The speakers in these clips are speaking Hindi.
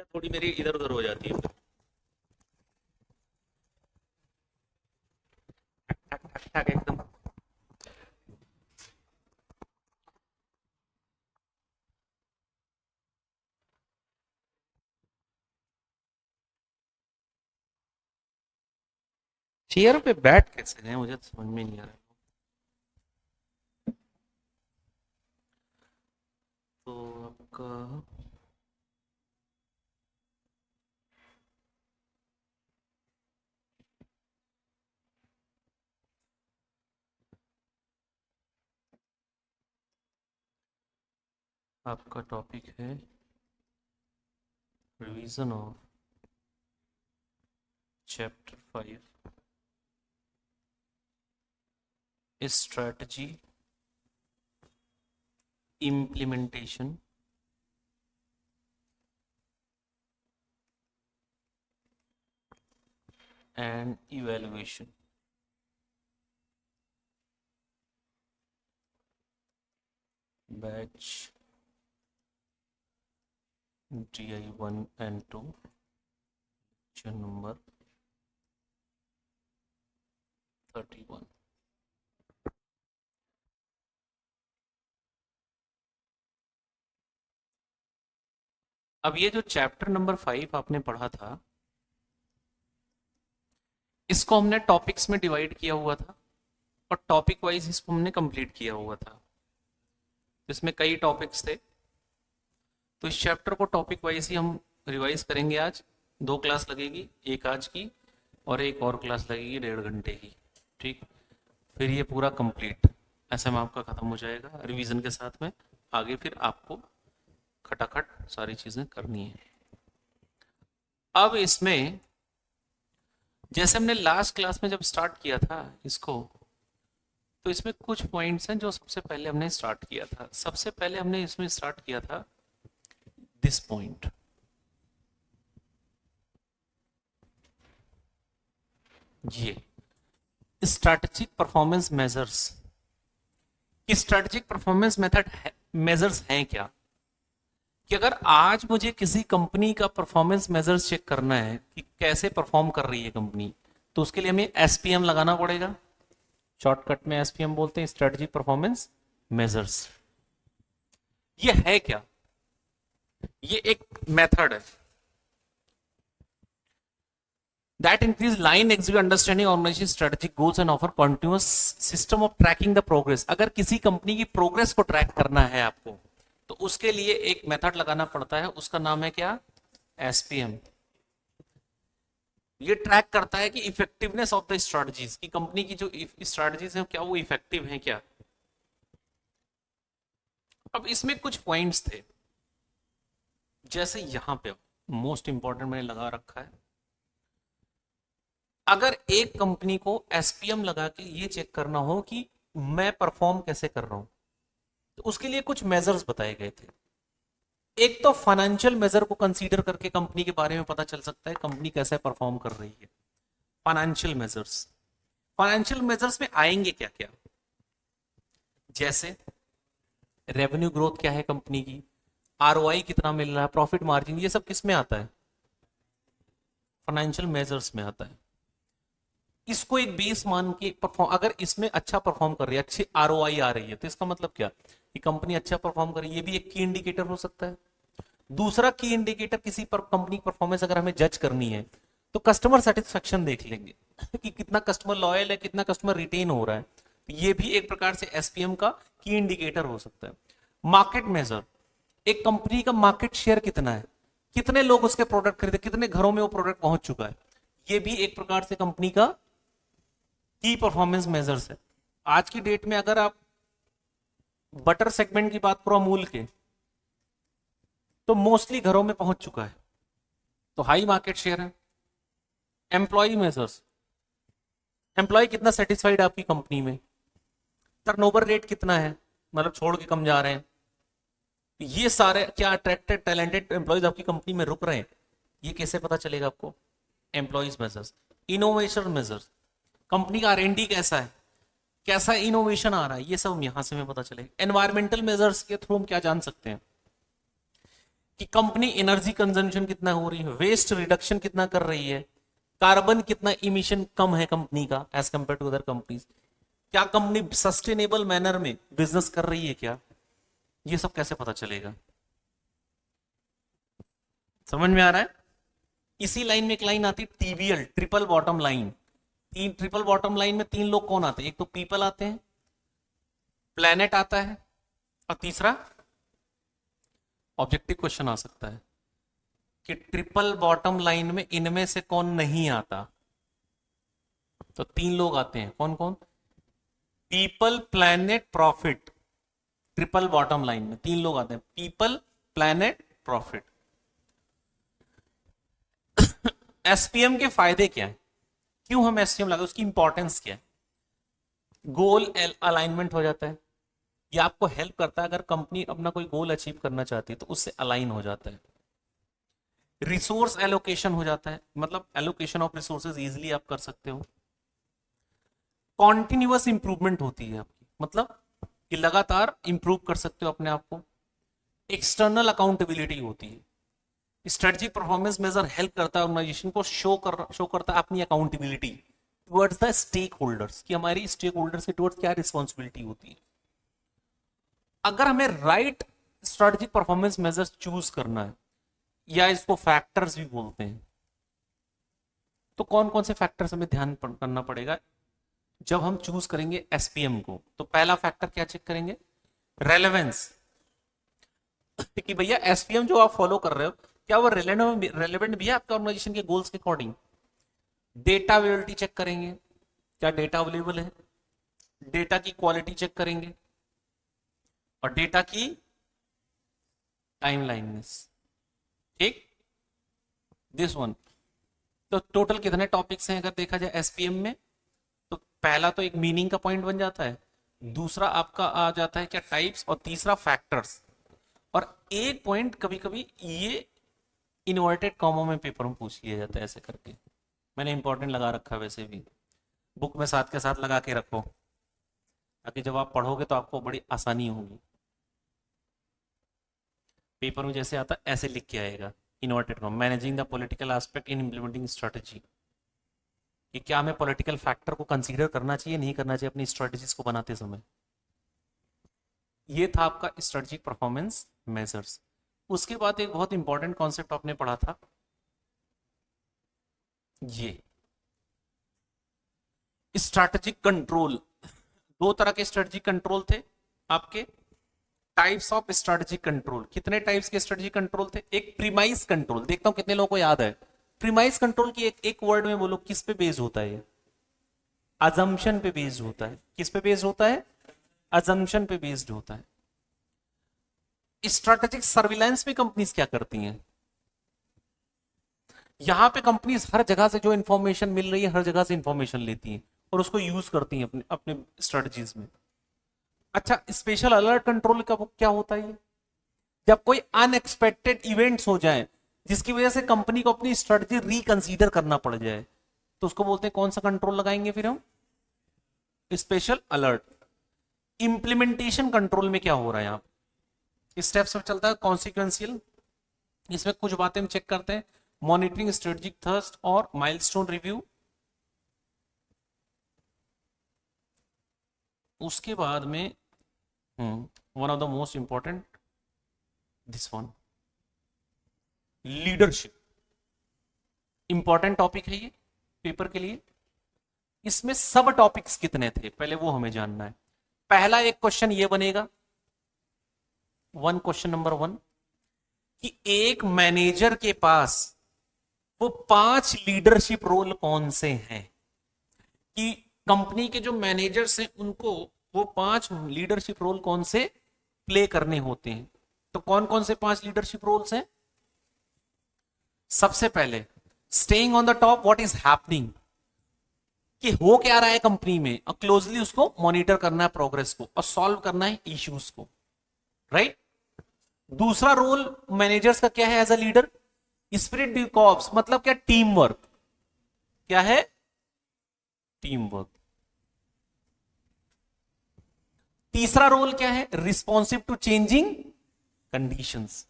थोड़ी मेरी इधर उधर हो जाती है। ठक ठक ठक एकदम। चेयर पे बैठ कैसे गए मुझे तो समझ में नहीं आ रहा। तो आपका आपका टॉपिक है revision of chapter 5 strategy implementation and evaluation. Batch DI 1 and 2 lecture number 31। अब ये जो चैप्टर नंबर 5 आपने पढ़ा था, इसको हमने टॉपिक्स में डिवाइड किया हुआ था और टॉपिक वाइज इसको हमने कंप्लीट किया हुआ था। इसमें कई टॉपिक्स थे, तो इस चैप्टर को टॉपिक वाइज ही हम रिवाइज करेंगे। आज 2 क्लास लगेगी, एक आज की और एक और क्लास लगेगी 1.5 घंटे की। ठीक, फिर ये पूरा कंप्लीट ऐसे में आपका खत्म हो जाएगा रिवीजन के साथ में। आगे फिर आपको खटाखट सारी चीजें करनी है। अब इसमें जैसे हमने लास्ट क्लास में जब स्टार्ट किया था इसको, तो इसमें कुछ पॉइंट्स हैं जो सबसे पहले हमने स्टार्ट किया था। सबसे पहले हमने इसमें स्टार्ट किया था दिस पॉइंट, ये स्ट्रैटेजिक परफॉर्मेंस मेजर्स। कि स्ट्रैटेजिक परफॉर्मेंस मेथड मेजर्स हैं क्या, कि अगर आज मुझे किसी कंपनी का परफॉर्मेंस मेजर्स चेक करना है कि कैसे परफॉर्म कर रही है कंपनी, तो उसके लिए हमें एसपीएम लगाना पड़ेगा। शॉर्टकट में एसपीएम बोलते हैं, स्ट्रेटजिक परफॉर्मेंस मेजर्स। ये है क्या, ये एक मेथड है that increase line execute understanding organization strategic goals and offer continuous system of tracking the progress। अगर किसी कंपनी की प्रोग्रेस को ट्रैक करना है आपको, तो उसके लिए एक मेथड लगाना पड़ता है, उसका नाम है क्या, एसपीएम। ये ट्रैक करता है कि इफेक्टिवनेस ऑफ द स्ट्रेटजीज, की कंपनी की जो स्ट्रेटजीज है क्या वो इफेक्टिव है क्या। अब इसमें कुछ पॉइंट्स थे, जैसे यहां पे मोस्ट इंपॉर्टेंट मैंने लगा रखा है। अगर एक कंपनी को एसपीएम लगा के ये चेक करना हो कि मैं परफॉर्म कैसे कर रहा हूं, तो उसके लिए कुछ मेजर्स बताए गए थे। एक तो फाइनेंशियल मेजर को कंसीडर करके कंपनी के बारे में पता चल सकता है कंपनी कैसे परफॉर्म कर रही है। फाइनेंशियल मेजर्स, फाइनेंशियल मेजर्स में आएंगे क्या क्या, जैसे रेवेन्यू ग्रोथ क्या है कंपनी की, आरओआई कितना मिल रहा है, प्रॉफिट मार्जिन, ये सब किस में आता है, फाइनेंशियल मेजर्स में आता है। इसको एक बेस मान के परफॉर्म, अगर इसमें अच्छा परफॉर्म कर रही है, अच्छी आरओआई आ रही है, तो इसका मतलब क्या कि कंपनी अच्छा परफॉर्म कर रही है, ये भी एक की इंडिकेटर हो सकता है। दूसरा की इंडिकेटर, किसी पर कंपनी की परफॉर्मेंस अगर हमें जज करनी है, तो कस्टमर सेटिस्फेक्शन देख लेंगे कि कितना कस्टमर लॉयल है, कितना कस्टमर रिटेन हो रहा है, तो ये भी एक प्रकार से एसपीएम का की इंडिकेटर हो सकता है। मार्केट मेजर, एक कंपनी का मार्केट शेयर कितना है, कितने लोग उसके प्रोडक्ट खरीदे, कितने घरों में वो प्रोडक्ट पहुंच चुका है, ये भी एक प्रकार से कंपनी का की परफॉर्मेंस मेजर्स है। आज की डेट में अगर आप बटर सेगमेंट की बात करो अमूल के, तो मोस्टली घरों में पहुंच चुका है, तो हाई मार्केट शेयर है। एम्प्लॉय मेजर्स, एम्प्लॉय कितना सेटिस्फाइड है आपकी कंपनी में, टर्नओवर रेट कितना है, मतलब छोड़ के कम जा रहे हैं, ये सारे क्या अट्रैक्टेड टैलेंटेड एम्प्लॉयज आपकी कंपनी में रुक रहे हैं, ये कैसे पता चलेगा आपको, employees measures. Innovation measures, company का आरएनडी कैसा है, कैसा इनोवेशन आ रहा है, ये सब यहां से हमें पता चलेगा। एनवायरमेंटल मेजर्स के थ्रू हम क्या जान सकते हैं कि कंपनी एनर्जी कंजम्पशन कितना हो रही है, वेस्ट रिडक्शन कितना कर रही है, कार्बन कितना इमिशन कम है कंपनी का age compare to other companies, क्या कंपनी सस्टेनेबल मैनर में बिजनेस कर रही है क्या, ये सब कैसे पता चलेगा? समझ में आ रहा है? इसी लाइन में एक लाइन आती है टीबीएल, ट्रिपल बॉटम लाइन। तीन ट्रिपल बॉटम लाइन में तीन लोग कौन आते हैं? एक तो पीपल आते हैं, प्लेनेट आता है, और तीसरा ऑब्जेक्टिव क्वेश्चन आ सकता है कि ट्रिपल बॉटम लाइन में इनमें से कौन नहीं आता? तो तीन लोग आते हैं, कौन कौन? People, planet, profit. Triple bottom line में तीन लोग आते हैं, पीपल, प्लैनेट, प्रॉफिट। एसपीएम के फायदे क्या है, क्यों हम एसपीएम लगा, उसकी इंपॉर्टेंस क्या है? गोल अलाइनमेंट हो जाता है, ये आपको हेल्प करता है अगर कंपनी अपना कोई गोल अचीव करना चाहती है तो उससे अलाइन हो जाता है। रिसोर्स एलोकेशन हो जाता है, मतलब एलोकेशन ऑफ रिसोर्सेज इजीली आप कर सकते हो। कॉन्टिन्यूअस इंप्रूवमेंट होती है आपकी, मतलब कि लगातार इंप्रूव कर सकते हो अपने आप को। एक्सटर्नल अकाउंटेबिलिटी होती है, स्ट्रेटजिक परफॉर्मेंस मेजर हेल्प करता है ऑर्गेनाइजेशन को शो करता है अपनी accountability towards the stakeholders, कि हमारी स्टेक होल्डर्स के टुवर्ड्स क्या रिस्पॉन्सिबिलिटी होती है। अगर हमें right strategic performance measures choose करना है, या इसको फैक्टर्स भी बोलते हैं, तो कौन कौन से फैक्टर्स हमें ध्यान करना पड़ेगा जब हम चूज करेंगे एसपीएम को? तो पहला फैक्टर क्या चेक करेंगे? रेलेवेंस, कि भैया एसपीएम जो आप फॉलो कर रहे हो क्या वो रेलेवेंट भी है आपके ऑर्गेनाइजेशन के गोल्स के अकॉर्डिंग। डेटा अवेलेबिलिटी चेक करेंगे, क्या डेटा अवेलेबल है, डेटा की क्वालिटी चेक करेंगे, और डेटा की टाइमलाइननेस। ठीक, दिस वन। तो टोटल कितने टॉपिक्स हैं अगर देखा जाए एसपीएम में? तो पहला तो एक मीनिंग का पॉइंट बन जाता है, दूसरा आपका आ जाता है क्या टाइप्स, और तीसरा फैक्टर्स, और एक पॉइंट कभी कभी ये इन्वर्टेड कॉमा में पेपर में पूछ लिया जाता है ऐसे करके, मैंने इंपॉर्टेंट लगा रखा है, वैसे भी बुक में साथ के साथ लगा के रखो ताकि जब आप पढ़ोगे तो आपको बड़ी आसानी होगी। पेपर में जैसे आता ऐसे लिख के आएगा, inverted comma, managing the political aspect in implementing strategy, कि क्या हमें पॉलिटिकल फैक्टर को कंसीडर करना चाहिए नहीं करना चाहिए अपनी स्ट्रेटेजीज को बनाते समय। ये था आपका स्ट्रेटेजिक परफॉर्मेंस मेजर्स। उसके बाद एक बहुत इंपॉर्टेंट कॉन्सेप्ट आपने पढ़ा था, ये स्ट्रेटेजिक कंट्रोल। दो तरह के स्ट्रेटेजिक कंट्रोल थे आपके, टाइप्स ऑफ स्ट्रेटेजिक कंट्रोल। कितने टाइप्स के स्ट्रेटेजिक कंट्रोल थे? एक प्रीमाइज कंट्रोल, देखता हूं कितने लोगों को याद है। प्रीमाइज कंट्रोल की एक वर्ड में बोलो, किस पे बेस्ड होता है? अजम्पशन पे बेस्ड होता है। किस पे बेस्ड होता है? अजम्पशन पे बेस्ड होता है। स्ट्रेटेजिक सर्विलांस में कंपनीज क्या करती हैं? यहां पे कंपनीज हर जगह से जो इंफॉर्मेशन मिल रही है हर जगह से इंफॉर्मेशन लेती हैं और उसको यूज करती हैं अपने अपने स्ट्रेटजीज में। अच्छा, स्पेशल अलर्ट कंट्रोल का क्या होता है? जब कोई अनएक्सपेक्टेड इवेंट्स हो जाए जिसकी वजह से कंपनी को अपनी स्ट्रेटजी रिकंसीडर करना पड़ जाए, तो उसको बोलते हैं कौन सा कंट्रोल लगाएंगे फिर हम? Special alert. इंप्लीमेंटेशन कंट्रोल में क्या हो रहा है? यहाँ स्टेप्स में चलता है कॉन्सिक्वेंशियल, इसमें कुछ बातें हम चेक करते हैं, मॉनिटरिंग, स्ट्रेटेजिक थर्स्ट और माइलस्टोन रिव्यू। उसके बाद में one of the most important, this one, leadership. Important topic है ये पेपर के लिए। इसमें सब टॉपिक्स कितने थे पहले वो हमें जानना है। पहला एक क्वेश्चन ये बनेगा, क्वेश्चन नंबर 1, कि एक मैनेजर के पास वो 5 लीडरशिप रोल कौन से हैं? कि कंपनी के जो मैनेजर्स हैं उनको वो 5 लीडरशिप रोल कौन से प्ले करने होते हैं? तो कौन कौन से 5 लीडरशिप रोल्स हैं? सबसे पहले, staying on the top, what is happening, कि हो क्या रहा है कंपनी में, और क्लोजली उसको मॉनिटर करना है प्रोग्रेस को, और सॉल्व करना है इश्यूज को, राइट? दूसरा रोल मैनेजर्स का क्या है as a leader? Spirit de corps, मतलब क्या? Team work. क्या है? Team work. तीसरा रोल क्या है? Responsive to changing conditions.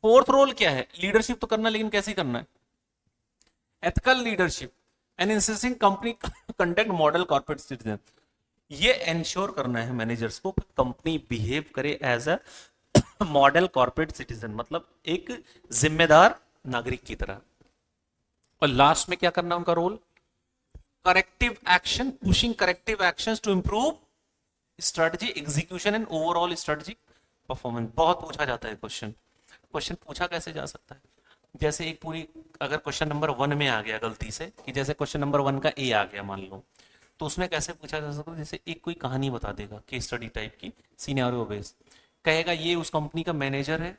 Fourth role क्या है? लीडरशिप तो करना, लेकिन कैसे करना है? Ethical leadership and insisting company conduct model corporate citizen. ये इंश्योर करना है मैनेजर्स को कि कंपनी बिहेव करे as a model corporate citizen, मतलब एक जिम्मेदार नागरिक की तरह। और लास्ट में क्या करना उनका role? Corrective action, pushing corrective actions to improve strategy execution and overall strategic performance. बहुत पूछा जाता है क्वेश्चन। क्वेश्चन पूछा कैसे जा सकता है? जैसे एक पूरी, अगर क्वेश्चन नंबर 1 में आ गया गलती से, कि जैसे क्वेश्चन नंबर 1 का ए आ गया मान लो, तो उसमें कैसे पूछा जा सकता है? जैसे एक कोई कहानी बता देगा केस स्टडी टाइप की, सिनेरियो बेस्ड, कहेगा ये उस कंपनी का मैनेजर है,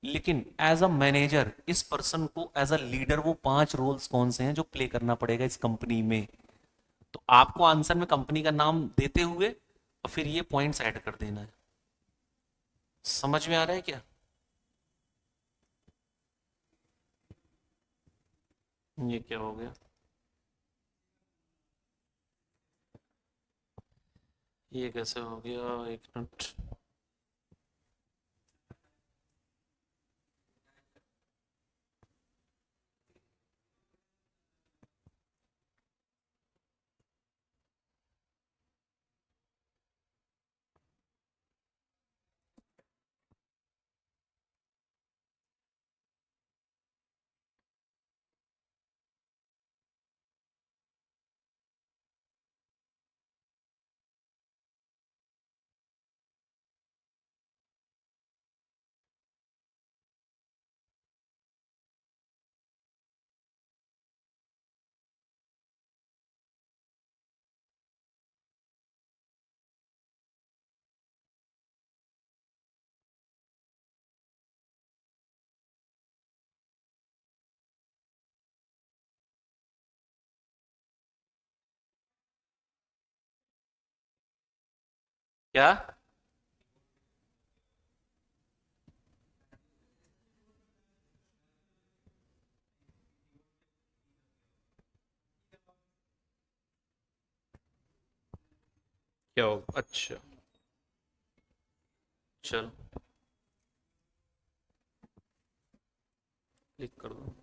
लेकिन एज अ मैनेजर इस पर्सन को एज अ लीडर वो 5 रोल्स कौन से हैं जो प्ले करना पड़ेगा इस कंपनी में। तो आपको आंसर में कंपनी का नाम देते हुए और फिर ये पॉइंट्स ऐड कर देना है। समझ में आ रहा है क्या? ये क्या हो गया? ये कैसे हो गया? एक मिनट। क्या? क्या हो? अच्छा, चल क्लिक कर दो।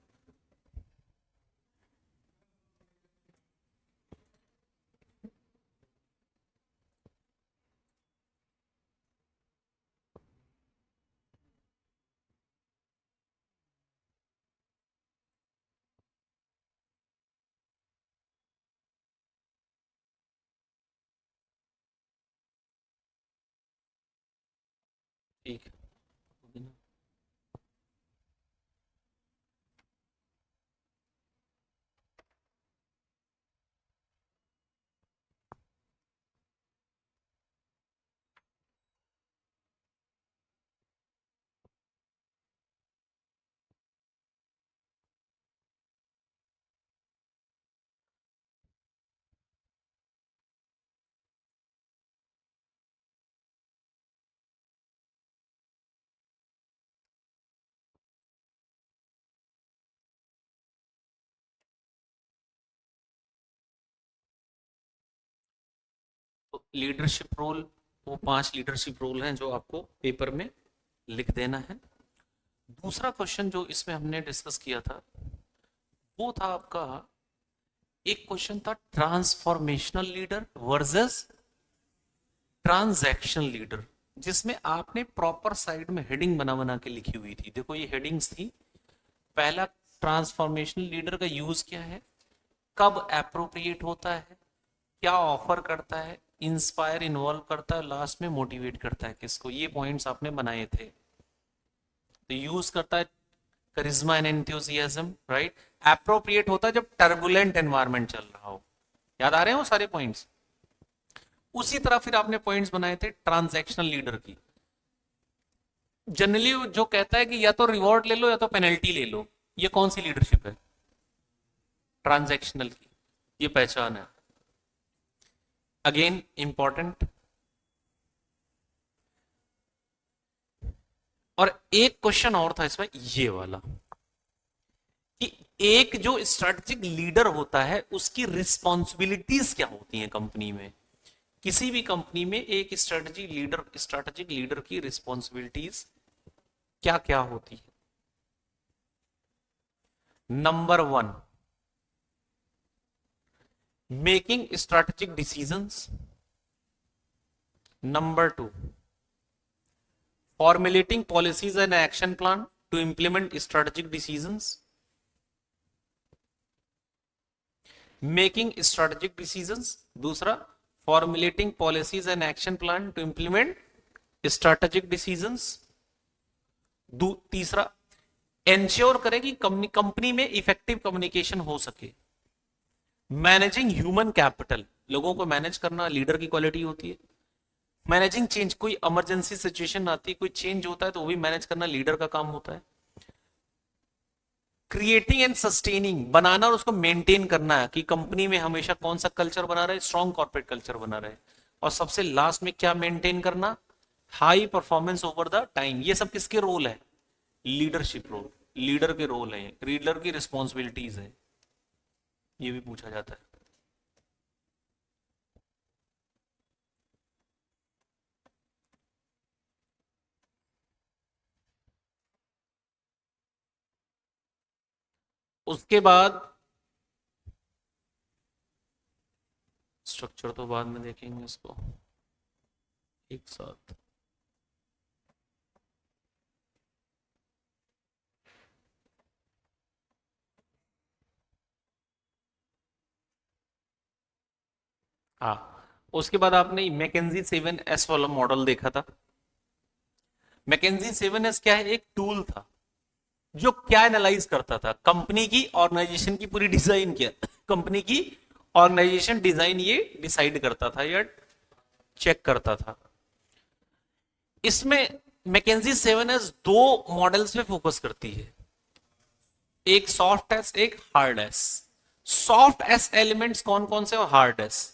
ठीक है। तो लीडरशिप रोल, वो 5 लीडरशिप रोल हैं जो आपको पेपर में लिख देना है। दूसरा क्वेश्चन जो इसमें हमने डिस्कस किया था वो था आपका, एक क्वेश्चन था transformational leader versus transaction leader, जिसमें आपने प्रॉपर साइड में हेडिंग बना बना के लिखी हुई थी। देखो ये हेडिंग्स थी। पहला, ट्रांसफॉर्मेशनल लीडर का यूज क्या है, कब अप्रोप्रिएट होता है, क्या ऑफर करता है, इंस्पायर इन्वॉल्व करता है, लास्ट में मोटिवेट करता है किसको। ये पॉइंट्स आपने बनाए थे। तो यूज करता है करिश्मा एंड एंथुसियाज्म, राइट। अप्रोप्रिएट होता है जब टर्बुलेंट एनवायरनमेंट चल रहा हो। याद आ रहे हैं वो सारे पॉइंट्स? उसी तरह फिर आपने पॉइंट्स बनाए थे ट्रांजैक्शनल लीडर की। जनरली जो कहता है कि या तो रिवॉर्ड ले लो या तो पेनल्टी ले लो, ये कौन सी लीडरशिप है? ट्रांजैक्शनल की। ये पहचान है। Again important. और एक क्वेश्चन और था इसमें ये वाला, कि एक जो स्ट्रेटेजिक लीडर होता है उसकी रिस्पॉन्सिबिलिटीज क्या होती हैं कंपनी में। किसी भी कंपनी में एक स्ट्रेटेजिक लीडर की रिस्पॉन्सिबिलिटीज क्या क्या होती है? Number one, making strategic decisions. Number two, formulating policies and action plan to implement strategic decisions, making strategic decisions। दूसरा, formulating policies and action plan to implement strategic decisions। तीसरा, एंश्योर करें कि कंपनी में इफेक्टिव कम्युनिकेशन हो सके। मैनेजिंग ह्यूमन कैपिटल, लोगों को मैनेज करना लीडर की क्वालिटी होती है। मैनेजिंग चेंज, कोई इमरजेंसी सिचुएशन आती है, कोई चेंज होता है तो वो भी मैनेज करना लीडर का काम होता है। क्रिएटिंग एंड सस्टेनिंग, बनाना और उसको मेंटेन करना है कि कंपनी में हमेशा कौन सा कल्चर बना रहे, स्ट्रॉन्ग कॉर्पोरेट कल्चर बना रहे। और सबसे लास्ट में क्या मेंटेन करना, high performance over the time. ये सब किसके रोल है, लीडरशिप रोल, लीडर के रोल है, लीडर की रिस्पॉन्सिबिलिटीज है। ये भी पूछा जाता है। उसके बाद स्ट्रक्चर तो बाद में देखेंगे इसको एक साथ। हाँ, उसके बाद आपने मैकेंजी 7S वाला मॉडल देखा था। मैकेंजी 7S क्या है, एक टूल था जो क्या एनालाइज करता था, कंपनी की ऑर्गेनाइजेशन की पूरी डिजाइन, किया कंपनी की ऑर्गेनाइजेशन डिजाइन ये डिसाइड करता था या चेक करता था। इसमें मैकेंजी 7S दो मॉडल्स पे फोकस करती है, एक सॉफ्ट एस, एक hard S. Soft S elements कौन कौन से और hard S.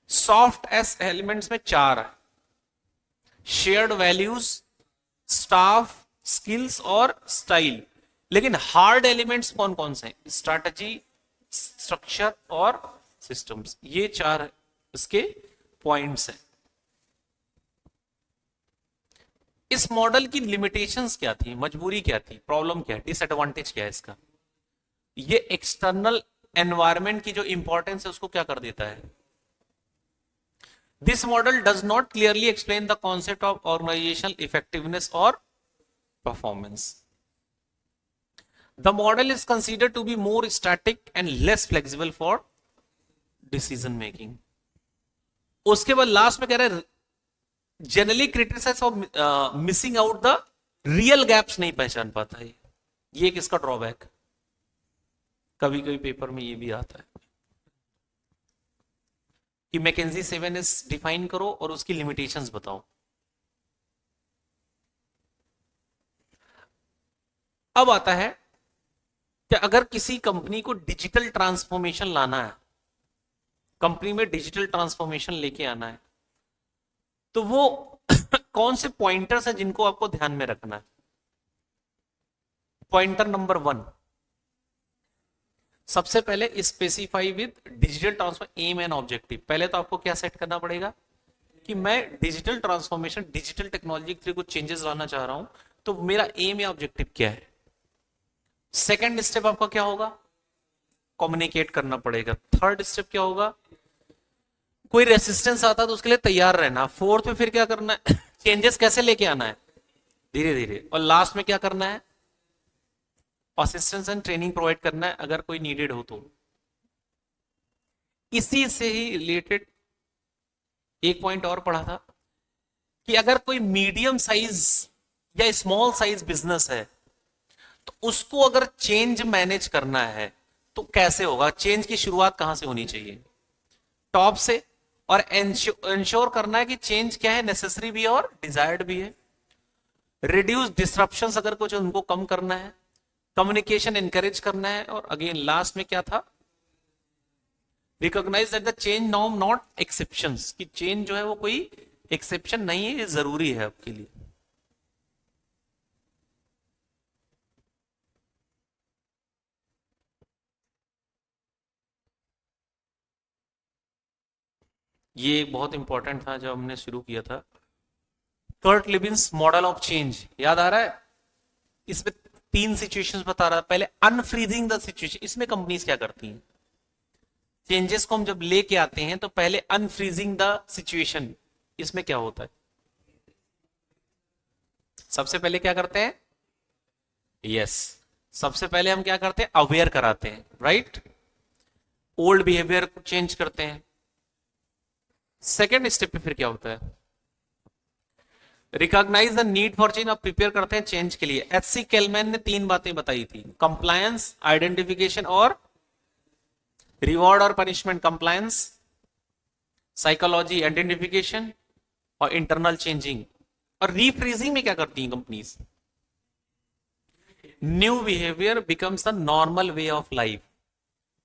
Soft S elements में चार है, शेयर्ड वैल्यूज, स्टाफ, स्किल्स और स्टाइल। लेकिन हार्ड एलिमेंट्स कौन कौन से हैं, स्ट्रैटेजी, स्ट्रक्चर और सिस्टम्स। ये चार इसके पॉइंट्स हैं। इस मॉडल की लिमिटेशंस क्या थी, मजबूरी क्या थी, प्रॉब्लम क्या है, डिसएडवांटेज क्या है इसका। ये एक्सटर्नल एनवायरनमेंट की जो इंपॉर्टेंस है उसको क्या कर देता है। This model does not clearly explain the concept of organisational effectiveness और performance. The model is considered to be more static and less flexible for decision making। उसके बाद लास्ट में कह रहे हैं generally criticise of missing out the real gaps नहीं पहचान पाता है। ये एक इसका ड्रॉबैक, कभी कभी पेपर में ये भी आता है कि मैकेंजी 7S डिफाइन करो और उसकी लिमिटेशंस बताओ। अब आता है कि अगर किसी कंपनी को डिजिटल ट्रांसफॉर्मेशन लाना है, कंपनी में डिजिटल ट्रांसफॉर्मेशन लेके आना है, तो वो कौन से पॉइंटर्स हैं जिनको आपको ध्यान में रखना है। पॉइंटर नंबर 1, सबसे पहले specify with digital transform and objective. पहले तो आपको क्या सेट करना पड़ेगा कि मैं डिजिटल ट्रांसफॉर्मेशन, डिजिटल टेक्नोलॉजी के कुछ चेंजेस लाना चाह रहा हूं, तो मेरा एम या ऑब्जेक्टिव क्या है। सेकेंड स्टेप आपका क्या होगा, कम्युनिकेट करना पड़ेगा। थर्ड स्टेप क्या होगा, कोई रेसिस्टेंस आता है तो उसके लिए तैयार रहना। फोर्थ में फिर क्या करना है, चेंजेस कैसे लेके आना है धीरे धीरे। और लास्ट में क्या करना है, असिस्टेंस एंड ट्रेनिंग प्रोवाइड करना है अगर कोई नीडेड हो तो। इसी से ही रिलेटेड एक पॉइंट और पढ़ा था कि अगर कोई मीडियम साइज या स्मॉल साइज बिजनेस है तो उसको अगर चेंज मैनेज करना है तो कैसे होगा, चेंज की शुरुआत कहां से होनी चाहिए, टॉप से। और इंश्योर करना है कि चेंज क्या है, नेसेसरी भी है और डिजायर्ड भी है। रिड्यूस डिस्ट्रप्शंस अगर कुछ उनको कम करना है, कम्युनिकेशन एनकरेज करना है। और अगेन लास्ट में क्या था, recognise that the change norm not exceptions, कि चेंज जो है वो कोई एक्सेप्शन नहीं है, ये जरूरी है आपके लिए। ये बहुत इंपॉर्टेंट था जब हमने शुरू किया था। कर्ट लिबिन्स मॉडल ऑफ चेंज याद आ रहा है, इसमें तीन सिचुएशंस बता रहा, पहले अनफ्रीजिंग द सिचुएशन, इसमें कंपनीज क्या करती हैं, चेंजेस को हम जब लेके आते हैं तो पहले अनफ्रीजिंग द सिचुएशन, इसमें क्या होता है, सबसे पहले क्या करते हैं, यस, सबसे पहले हम क्या करते हैं, अवेयर कराते हैं, राइट, ओल्ड बिहेवियर को चेंज करते हैं। सेकेंड स्टेप पे फिर क्या होता है, recognise the need for change, और प्रिपेयर करते हैं चेंज के लिए। एचसी केलमैन ने तीन बातें बताई थी, कंप्लायंस, आइडेंटिफिकेशन और रिवॉर्ड और पनिशमेंट। कंप्लायंस, साइकोलॉजी, आइडेंटिफिकेशन और इंटरनल चेंजिंग। और रीफ्रीजिंग में क्या करती हैं companies, new behaviour becomes the normal way of life,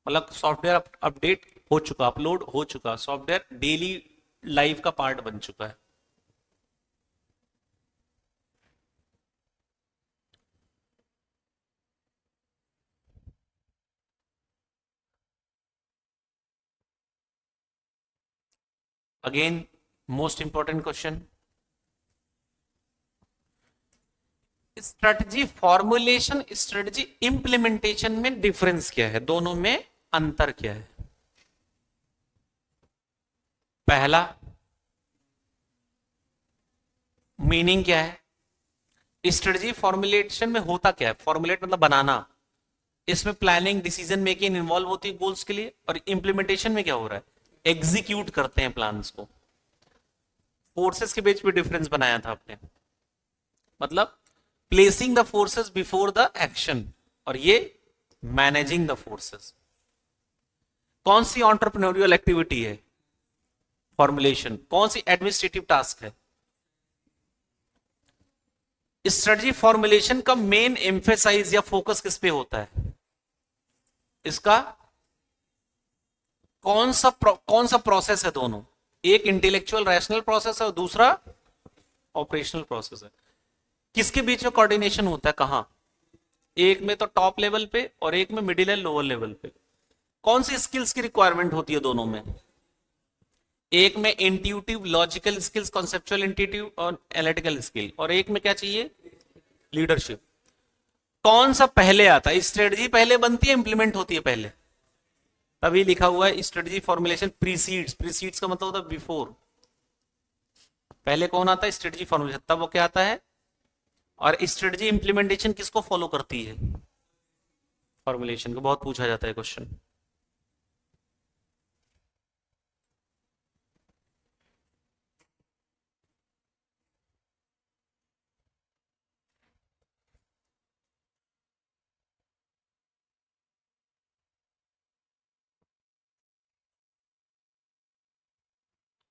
मतलब सॉफ्टवेयर अपडेट हो चुका, अपलोड हो चुका, सॉफ्टवेयर डेली लाइफ का पार्ट बन चुका है। Again most important question, strategy formulation, strategy implementation में डिफरेंस क्या है, दोनों में अंतर क्या है। पहला मीनिंग क्या है, स्ट्रेटजी फॉर्मुलेशन में होता क्या है, फॉर्मुलेट मतलब बनाना, इसमें प्लानिंग, डिसीजन मेकिंग इन्वॉल्व होती है गोल्स के लिए, और इंप्लीमेंटेशन में क्या हो रहा है, एग्जीक्यूट करते हैं प्लान्स को। फोर्सेस के बीच में डिफरेंस बनाया था आपने, मतलब placing the forces before the action, और ये मैनेजिंग द फोर्सेस। कौन सी एंटरप्रेन्योरियल एक्टिविटी है फॉर्मुलेशन, कौन सी एडमिनिस्ट्रेटिव टास्क है। स्ट्रेटजी फॉर्मुलेशन का मेन एम्फेसाइज या फोकस किस पे होता है, इसका कौन सा प्रोसेस है, दोनों, एक इंटेलेक्चुअल रैशनल प्रोसेस है और दूसरा ऑपरेशनल प्रोसेस है। किसके बीच में कोऑर्डिनेशन होता है, कहां, एक में तो टॉप लेवल पे और एक में मिडिल एंड लोअर लेवल पे। कौन सी स्किल्स की रिक्वायरमेंट होती है दोनों में, एक में intuitive logical skills, conceptual intuitive और एनालिटिकल स्किल, और एक में क्या चाहिए, लीडरशिप। कौन सा पहले आता है, स्ट्रेटजी पहले बनती है इंप्लीमेंट होती है पहले, तभी लिखा हुआ है स्ट्रेटजी फॉर्मुलेशन प्रीसीड्स, प्रीसीड्स का मतलब होता है बिफोर, पहले कौन आता है, स्ट्रेटजी फॉर्मुलेशन, तब वो क्या आता है, और स्ट्रेटजी इंप्लीमेंटेशन किसको फॉलो करती है, फॉर्मुलेशन को। बहुत पूछा जाता है क्वेश्चन।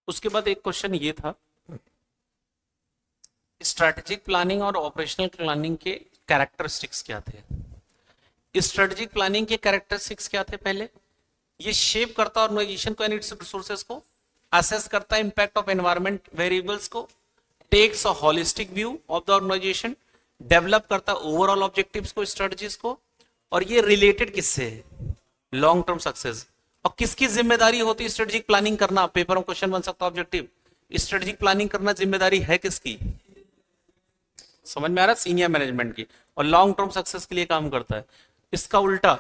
उसके बाद एक क्वेश्चन ये था, स्ट्रेटेजिक प्लानिंग और ऑपरेशनल प्लानिंग के कैरेक्टरिस्टिक्स क्या थे। स्ट्रेटेजिक प्लानिंग के कैरेक्टरिस्टिक्स क्या थे, पहले ये शेप करता है ऑर्गेनाइजेशन को एंड इट्स रिसोर्सेज को, असेस करता है इंपैक्ट ऑफ एनवायरमेंट वेरिएबल्स को, takes a holistic view of the organisation, develop करता है ओवरऑल ऑब्जेक्टिव्स को, स्ट्रेटजीज को, और ये रिलेटेड किससे है, लॉन्ग टर्म सक्सेस। और किसकी जिम्मेदारी होती है स्ट्रेटेजिक प्लानिंग करना, पेपर में क्वेश्चन बन सकता है ऑब्जेक्टिव, स्ट्रेटेजिक प्लानिंग करना जिम्मेदारी है किसकी, समझ में आ रहा है, सीनियर मैनेजमेंट की, और लॉन्ग टर्म सक्सेस के लिए काम करता है। इसका उल्टा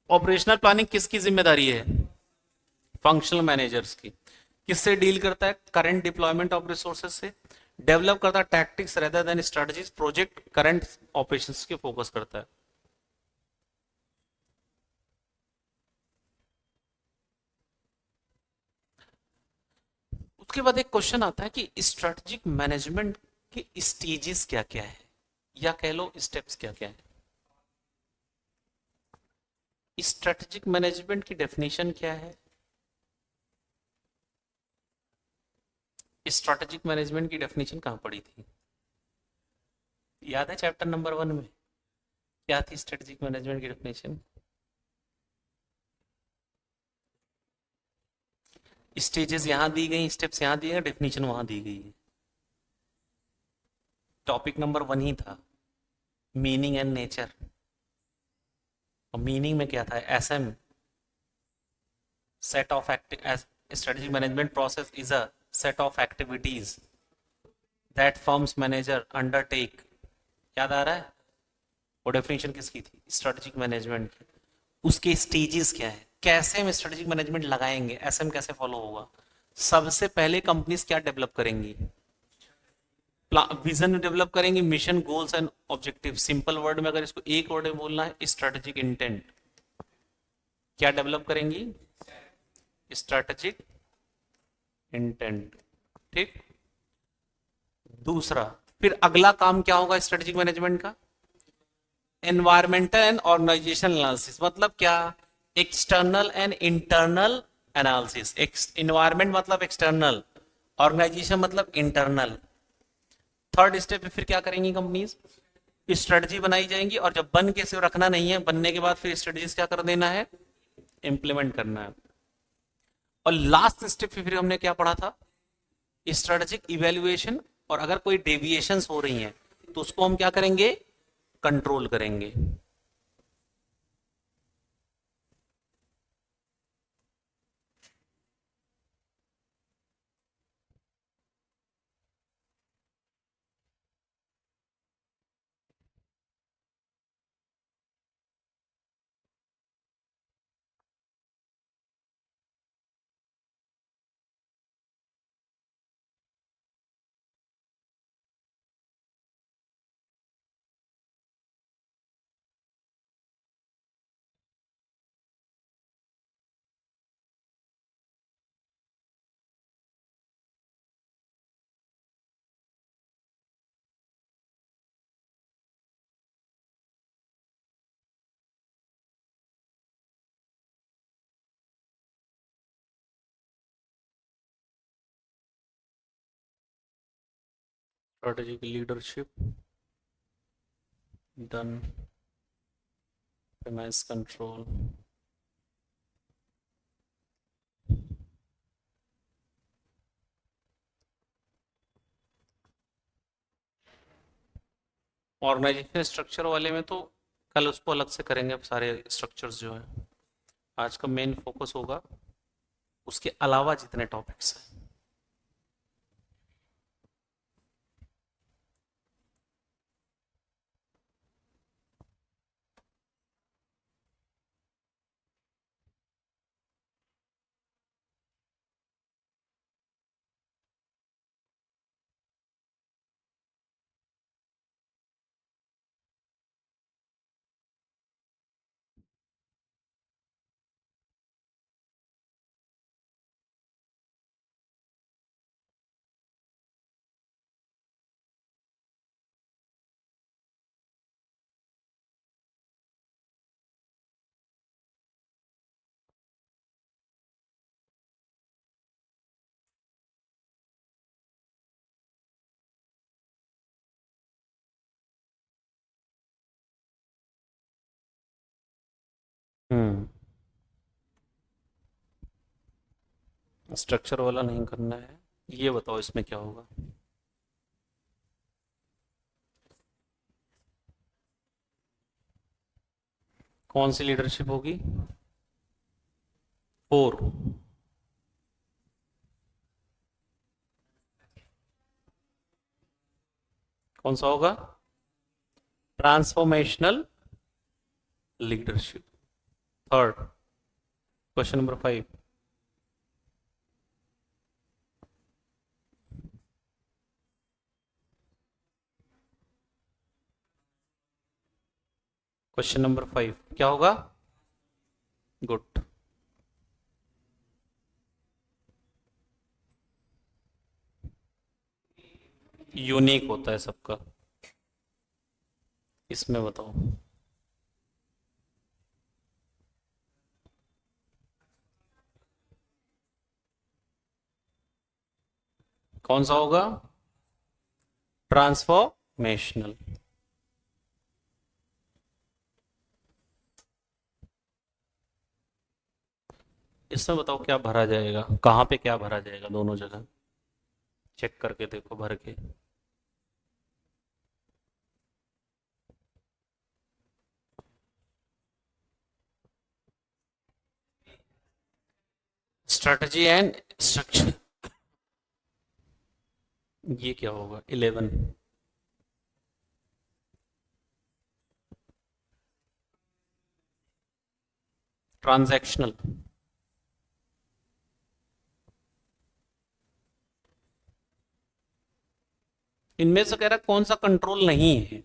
ऑपरेशनल प्लानिंग किसकी जिम्मेदारी है, फंक्शनल मैनेजर्स की। किससे डील करता है, करंट डिप्लॉयमेंट ऑफ रिसोर्सेज से, डेवलप करता है tactics rather than strategies, project current operations के फोकस करता है। उसके बाद एक क्वेश्चन आता है कि स्ट्रेटेजिक मैनेजमेंट के स्टेजेस क्या क्या है, या कह लो स्टेप्स क्या क्या है। स्ट्रेटेजिक मैनेजमेंट की डेफिनेशन क्या है, स्ट्रेटेजिक मैनेजमेंट की डेफिनेशन कहां पड़ी थी, याद है चैप्टर नंबर 1 में क्या थी स्ट्रेटेजिक मैनेजमेंट की डेफिनेशन। स्टेजेस यहां दी गई, स्टेप्स यहां दिए गए, डेफिनेशन वहां दी गई है। टॉपिक नंबर 1 ही था, मीनिंग एंड नेचर। और मीनिंग में क्या था, SM, set of strategic management process is a set of activities that firms manager undertake, याद आ रहा है, वो डेफिनेशन किसकी थी? स्ट्रेटेजिक मैनेजमेंट की। उसके स्टेजेस क्या है, कैसे हम स्ट्रेटेजिक मैनेजमेंट लगाएंगे, एसएम कैसे फॉलो होगा। सबसे पहले कंपनीज क्या डेवलप करेंगी? विजन डेवलप करेंगे, mission goals and objective. Simple word में अगर इसको एक वर्ड में बोलना है, स्ट्रेटेजिक इंटेंट। क्या डेवलप करेंगी? Strategic intent. ठीक। दूसरा, फिर अगला काम क्या होगा स्ट्रेटेजिक मैनेजमेंट का? Environmental and organisational analysis. मतलब क्या? External and internal analysis. Environment मतलब एक्सटर्नल, ऑर्गेनाइजेशन मतलब इंटरनल। थर्ड स्टेप पे फिर क्या करेंगी कंपनीज? स्ट्रेटजी बनाई जाएंगी, और जब बन के सिर्फ रखना नहीं है, बनने के बाद फिर स्ट्रेटजीज क्या कर देना है? इंप्लीमेंट करना है। और लास्ट स्टेप पे फिर हमने क्या पढ़ा था? Strategic evaluation. और अगर कोई डेविएशंस हो रही हैं तो उसको हम क्या करेंगे? कंट्रोल करेंगे। स्ट्रेटेजिक लीडरशिप, डन, फेमाइज कंट्रोल। ऑर्गेनाइजेशन स्ट्रक्चर वाले में तो कल उसको अलग से करेंगे, सारे स्ट्रक्चर्स जो है। आज का मेन फोकस होगा उसके अलावा जितने टॉपिक्स हैं। हम्म। स्ट्रक्चर वाला नहीं करना है। ये बताओ इसमें क्या होगा? कौन सी लीडरशिप होगी? 4। कौन सा होगा? Transformational leadership. Third, question number 5। Question number 5 क्या होगा? गुड। यूनिक होता है सबका। इसमें बताओ। कौन सा होगा? ट्रांसफॉर्मेशनल। इसमें बताओ क्या भरा जाएगा, कहाँ पे क्या भरा जाएगा, दोनों जगह चेक करके देखो भर के। Strategy and structure. ये क्या होगा? 11। ट्रांजैक्शनल, इनमें से कह रहा कौन सा कंट्रोल नहीं है?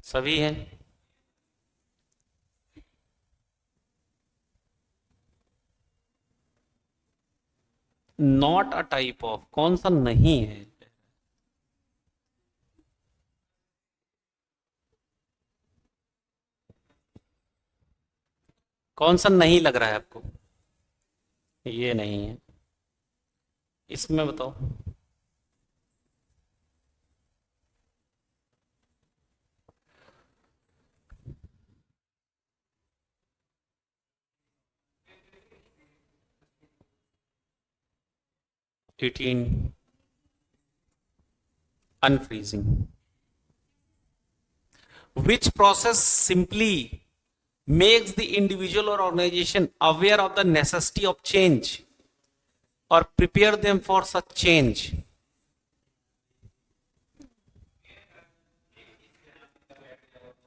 सभी है। नॉट अ टाइप ऑफ, कौन सा नहीं है? कौन सा नहीं लग रहा है आपको? ये नहीं है। इसमें बताओ। Eighteen, unfreezing. Which process simply makes the individual or organization aware of the necessity of change or prepare them for such change?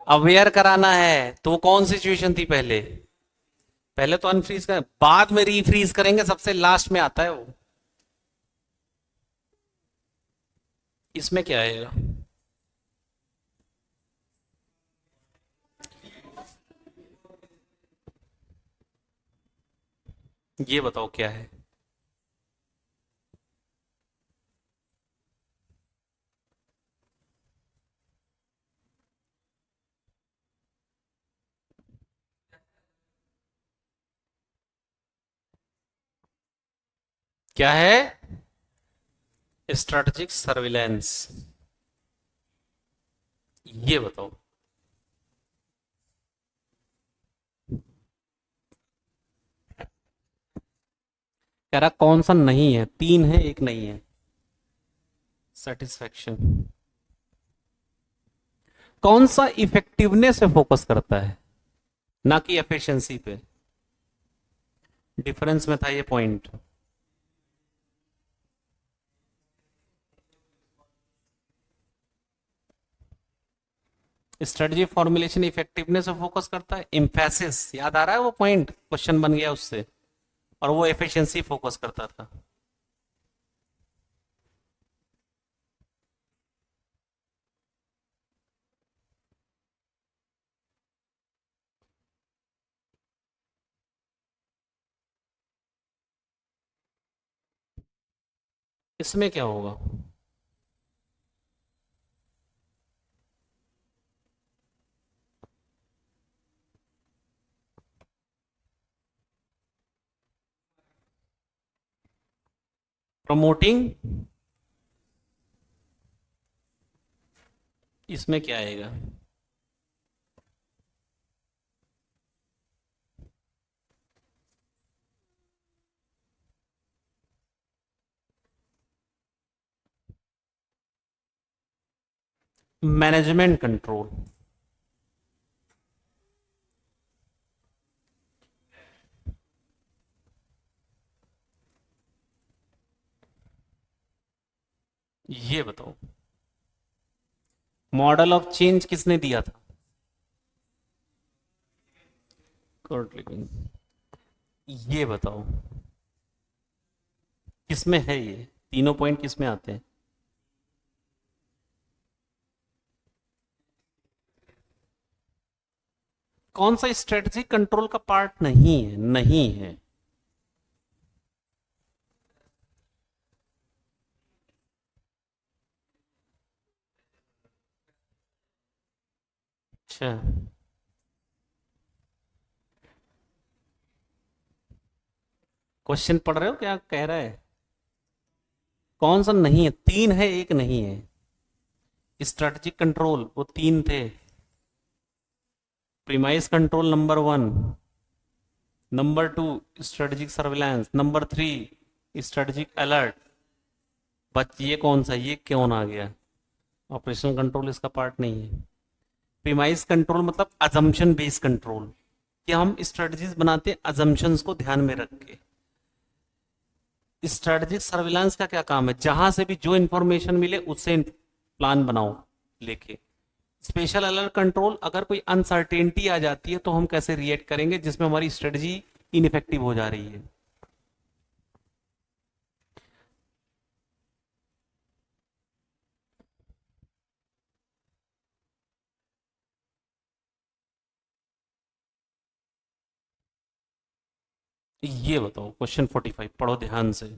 Aware कराना है तो वो कौन सिचुएशन थी? पहले पहले तो अनफ्रीज कर, बाद में रीफ्रीज करेंगे, सबसे लास्ट में आता है वो। इसमें क्या आएगा? ये बताओ क्या है? क्या है? Strategic surveillance. ये बताओ। कह रहा कौन सा नहीं है? तीन है, एक नहीं है। सेटिस्फैक्शन। कौन सा इफेक्टिवनेस पे फोकस करता है, ना कि एफिशिएंसी पे? डिफरेंस में था ये पॉइंट। स्ट्रेटजी फॉर्मुलेशन इफेक्टिवनेस पे फोकस करता है। इम्फेसिस, याद आ रहा है वो पॉइंट? क्वेश्चन बन गया उससे। और वो एफिशिएंसी फोकस करता था। इसमें क्या होगा? प्रमोटिंग। इसमें क्या आएगा? Management control. ये बताओ। मॉडल ऑफ चेंज किसने दिया था? Kurt Lewin. ये बताओ किसमें है? ये तीनों पॉइंट किसमें आते हैं? कौन सा स्ट्रेटजी कंट्रोल का पार्ट नहीं है? नहीं है। अच्छा, क्वेश्चन पढ़ रहे हो क्या कह रहा है? कौन सा नहीं है? तीन है, एक नहीं है। स्ट्रेटजिक कंट्रोल वो तीन थे। Premise control number one, number two strategic surveillance, number three strategic alert. बच ये कौन सा? ये कौन आ गया? ऑपरेशनल कंट्रोल इसका पार्ट नहीं है। प्रीमाइस कंट्रोल मतलब अजम्पशन बेस्ड कंट्रोल, कि हम स्ट्रेटजीज बनाते हैं अजम्पशंस को ध्यान में रख के। स्ट्रेटजिक सर्विलांस का क्या काम है? जहां से भी जो इंफॉर्मेशन मिले उससे प्लान बनाओ लेके। स्पेशल अलर्ट कंट्रोल, अगर कोई अनसर्टेनिटी आ जाती है तो हम कैसे रिएक्ट करेंगे जिसमें हमारी स्ट्रेटजी इनइफेक्टिव हो जा रही है। ये बताओ क्वेश्चन 45 पढ़ो ध्यान से।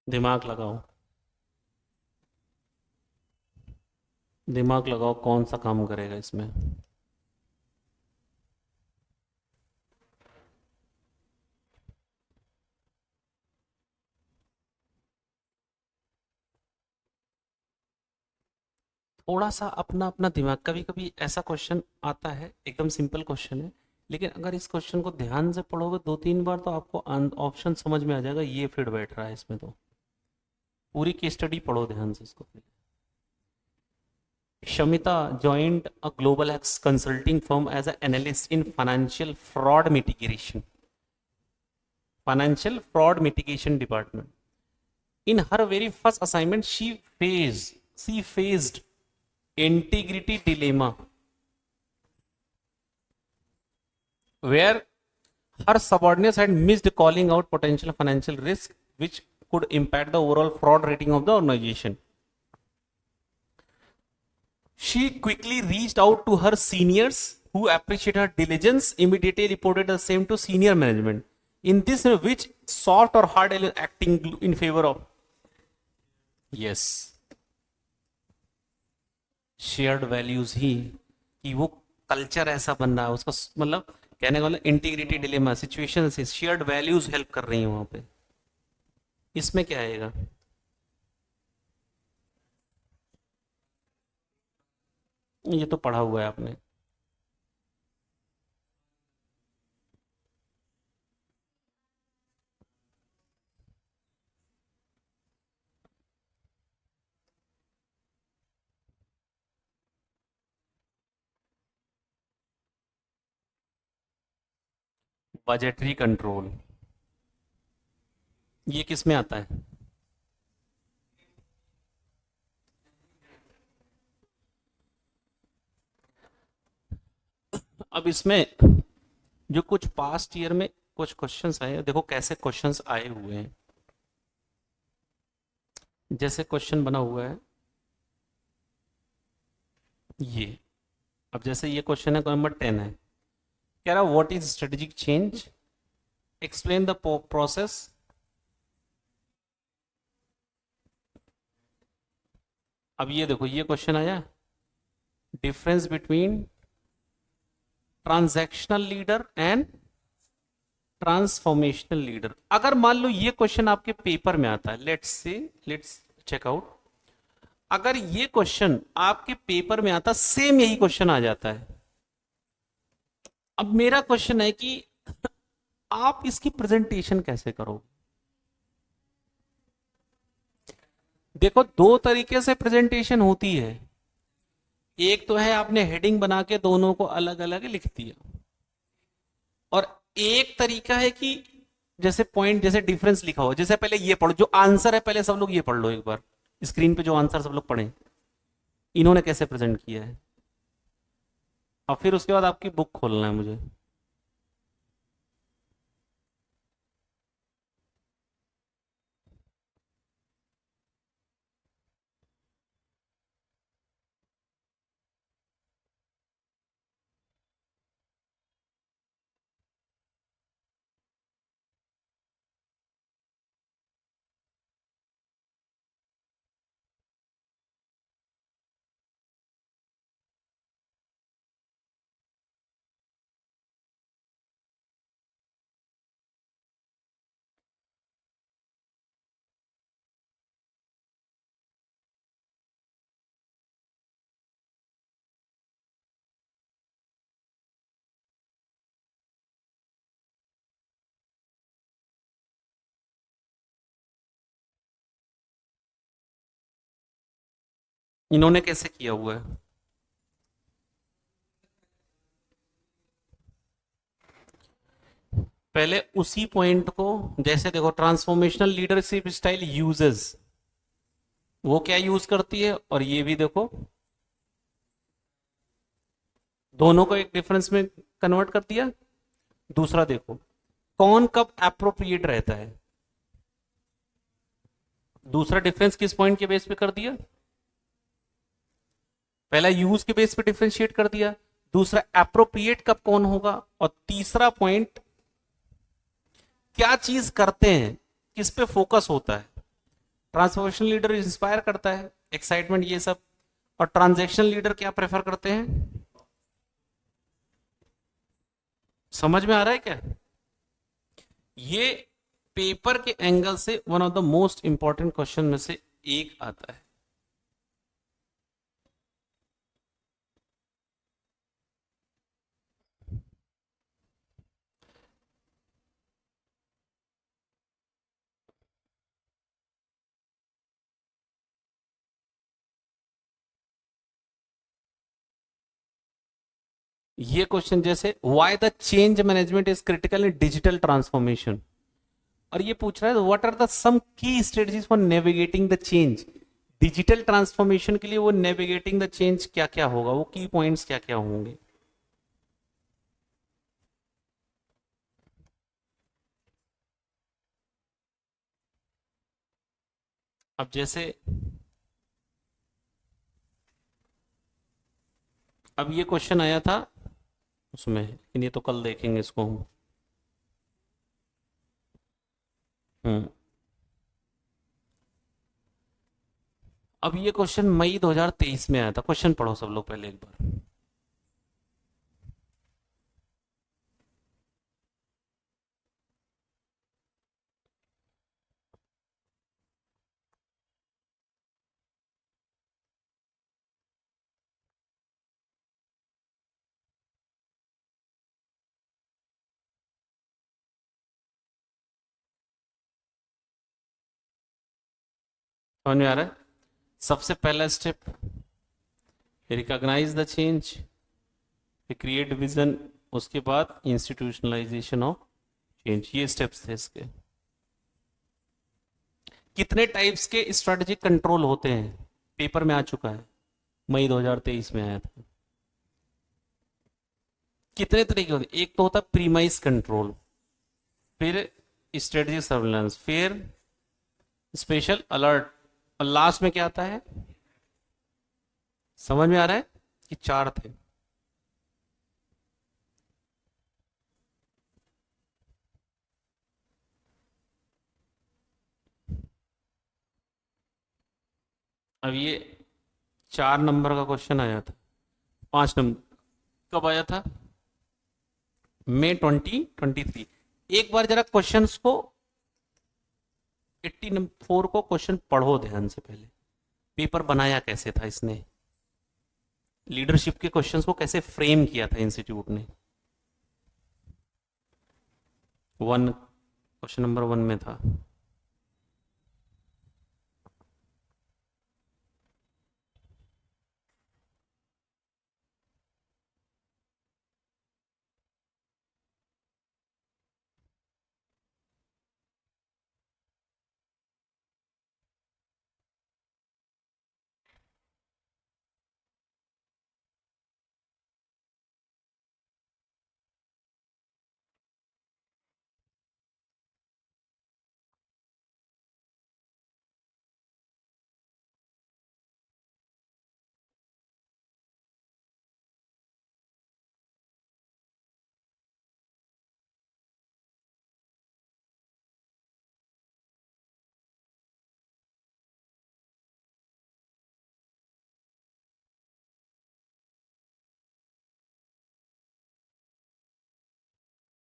दिमाग लगाओ, दिमाग लगाओ कौन सा काम करेगा इसमें। थोड़ा सा अपना अपना दिमाग, कभी कभी ऐसा क्वेश्चन आता है एकदम सिंपल क्वेश्चन है, लेकिन अगर इस क्वेश्चन को ध्यान से पढ़ोगे दो तीन बार तो आपको ऑप्शन समझ में आ जाएगा, ये फिट बैठ रहा है इसमें। तो पूरी केस स्टडी पढ़ो ध्यान से इसको पहले। Shamita joined a global X consulting firm as an analyst in financial fraud mitigation. Financial fraud mitigation department. In her very first assignment, she faced integrity dilemma where her subordinates had missed calling out potential financial risk which could impact the overall fraud rating of the organization. She quickly reached out to her seniors who appreciated her diligence, immediately reported the same to senior management. In this way, which soft or hard acting in favor of? Yes, shared values ही, कि वो कल्चर ऐसा बन रहा है उसका, मतलब कहने का मतलब इंटीग्रिटी डिलेमा सिचुएशन से शेयर्ड वैल्यूज हेल्प कर रही है वहां पे। इसमें क्या आएगा? ये तो पढ़ा हुआ है आपने। बजटरी कंट्रोल, ये किस में आता है? अब इसमें जो कुछ पास्ट ईयर में कुछ क्वेश्चंस आए, देखो कैसे क्वेश्चंस आए हुए हैं। जैसे क्वेश्चन बना हुआ है ये, अब जैसे ये क्वेश्चन है नंबर 10 है, कह रहा what is strategic change, explain the process. अब ये देखो ये क्वेश्चन आया, difference between transactional leader and transformational leader. अगर मान लो ये क्वेश्चन आपके पेपर में आता है, लेट्स चेक आउट, अगर ये क्वेश्चन आपके पेपर में आता, सेम यही क्वेश्चन आ जाता है। अब मेरा क्वेश्चन है कि आप इसकी प्रेजेंटेशन कैसे करोगे। देखो दो तरीके से प्रेजेंटेशन होती है, एक तो है आपने हेडिंग बना के दोनों को अलग अलग लिख दिया, और एक तरीका है कि जैसे पॉइंट जैसे डिफरेंस लिखा हो, जैसे पहले ये पढ़ो जो आंसर है, पहले सब लोग ये पढ़ लो एक बार, स्क्रीन पे जो आंसर सब लोग पढ़े इन्होंने कैसे प्रेजेंट किया है, और फिर उसके बाद आपकी बुक खोलना है मुझे। इन्होंने कैसे किया हुआ है? पहले उसी पॉइंट को, जैसे देखो ट्रांसफॉर्मेशनल लीडरशिप स्टाइल यूजेस, वो क्या यूज करती है, और ये भी देखो दोनों को एक डिफरेंस में कन्वर्ट कर दिया। दूसरा देखो कौन कब अप्रोप्रिएट रहता है, दूसरा डिफरेंस किस पॉइंट के बेस पे कर दिया, पहला यूज के बेस पे डिफरेंशिएट कर दिया, दूसरा अप्रोप्रिएट कब कौन होगा, और तीसरा पॉइंट क्या चीज करते हैं, किस पे फोकस होता है। ट्रांसफॉर्मेशन लीडर इंस्पायर करता है, एक्साइटमेंट ये सब, और ट्रांजेक्शन लीडर क्या प्रेफर करते हैं। समझ में आ रहा है क्या? ये पेपर के एंगल से one of the most important question में से एक आता है। ये क्वेश्चन जैसे why the change management is critical in digital transformation, और ये पूछ रहा है व्हाट आर द सम की strategies for navigating the change. Digital transformation के लिए वो नेविगेटिंग द चेंज क्या क्या होगा, वो की पॉइंट्स क्या क्या होंगे। अब जैसे अब ये क्वेश्चन आया था उसमें, लेकिन ये तो कल देखेंगे इसको हम। हम्म। अब ये क्वेश्चन मई 2023 में आया था, क्वेश्चन पढ़ो सब लोग पहले एक बार। समझ में आ रहा है? सबसे पहला step recognise the change, create vision, उसके बाद इंस्टीट्यूशनलाइजेशन ऑफ चेंज, ये स्टेप्स थे इसके। कितने टाइप्स के स्ट्रेटेजिक कंट्रोल होते हैं, पेपर में आ चुका है, मई 2023 में आया था। कितने तरीके होते हैं, एक तो होता है प्रीमाइस कंट्रोल, फिर स्ट्रेटेजिक सर्विलांस, फिर स्पेशल अलर्ट, और लास्ट में क्या आता है। समझ में आ रहा है कि चार थे। अब ये 4 नंबर का क्वेश्चन आया था, 5 नंबर कब आया था, मई 2023। एक बार जरा क्वेश्चंस को 84 को क्वेश्चन पढ़ो ध्यान से, पहले पेपर बनाया कैसे था इसने, लीडरशिप के क्वेश्चंस को कैसे फ्रेम किया था इंस्टीट्यूट ने। वन, क्वेश्चन नंबर 1 में था।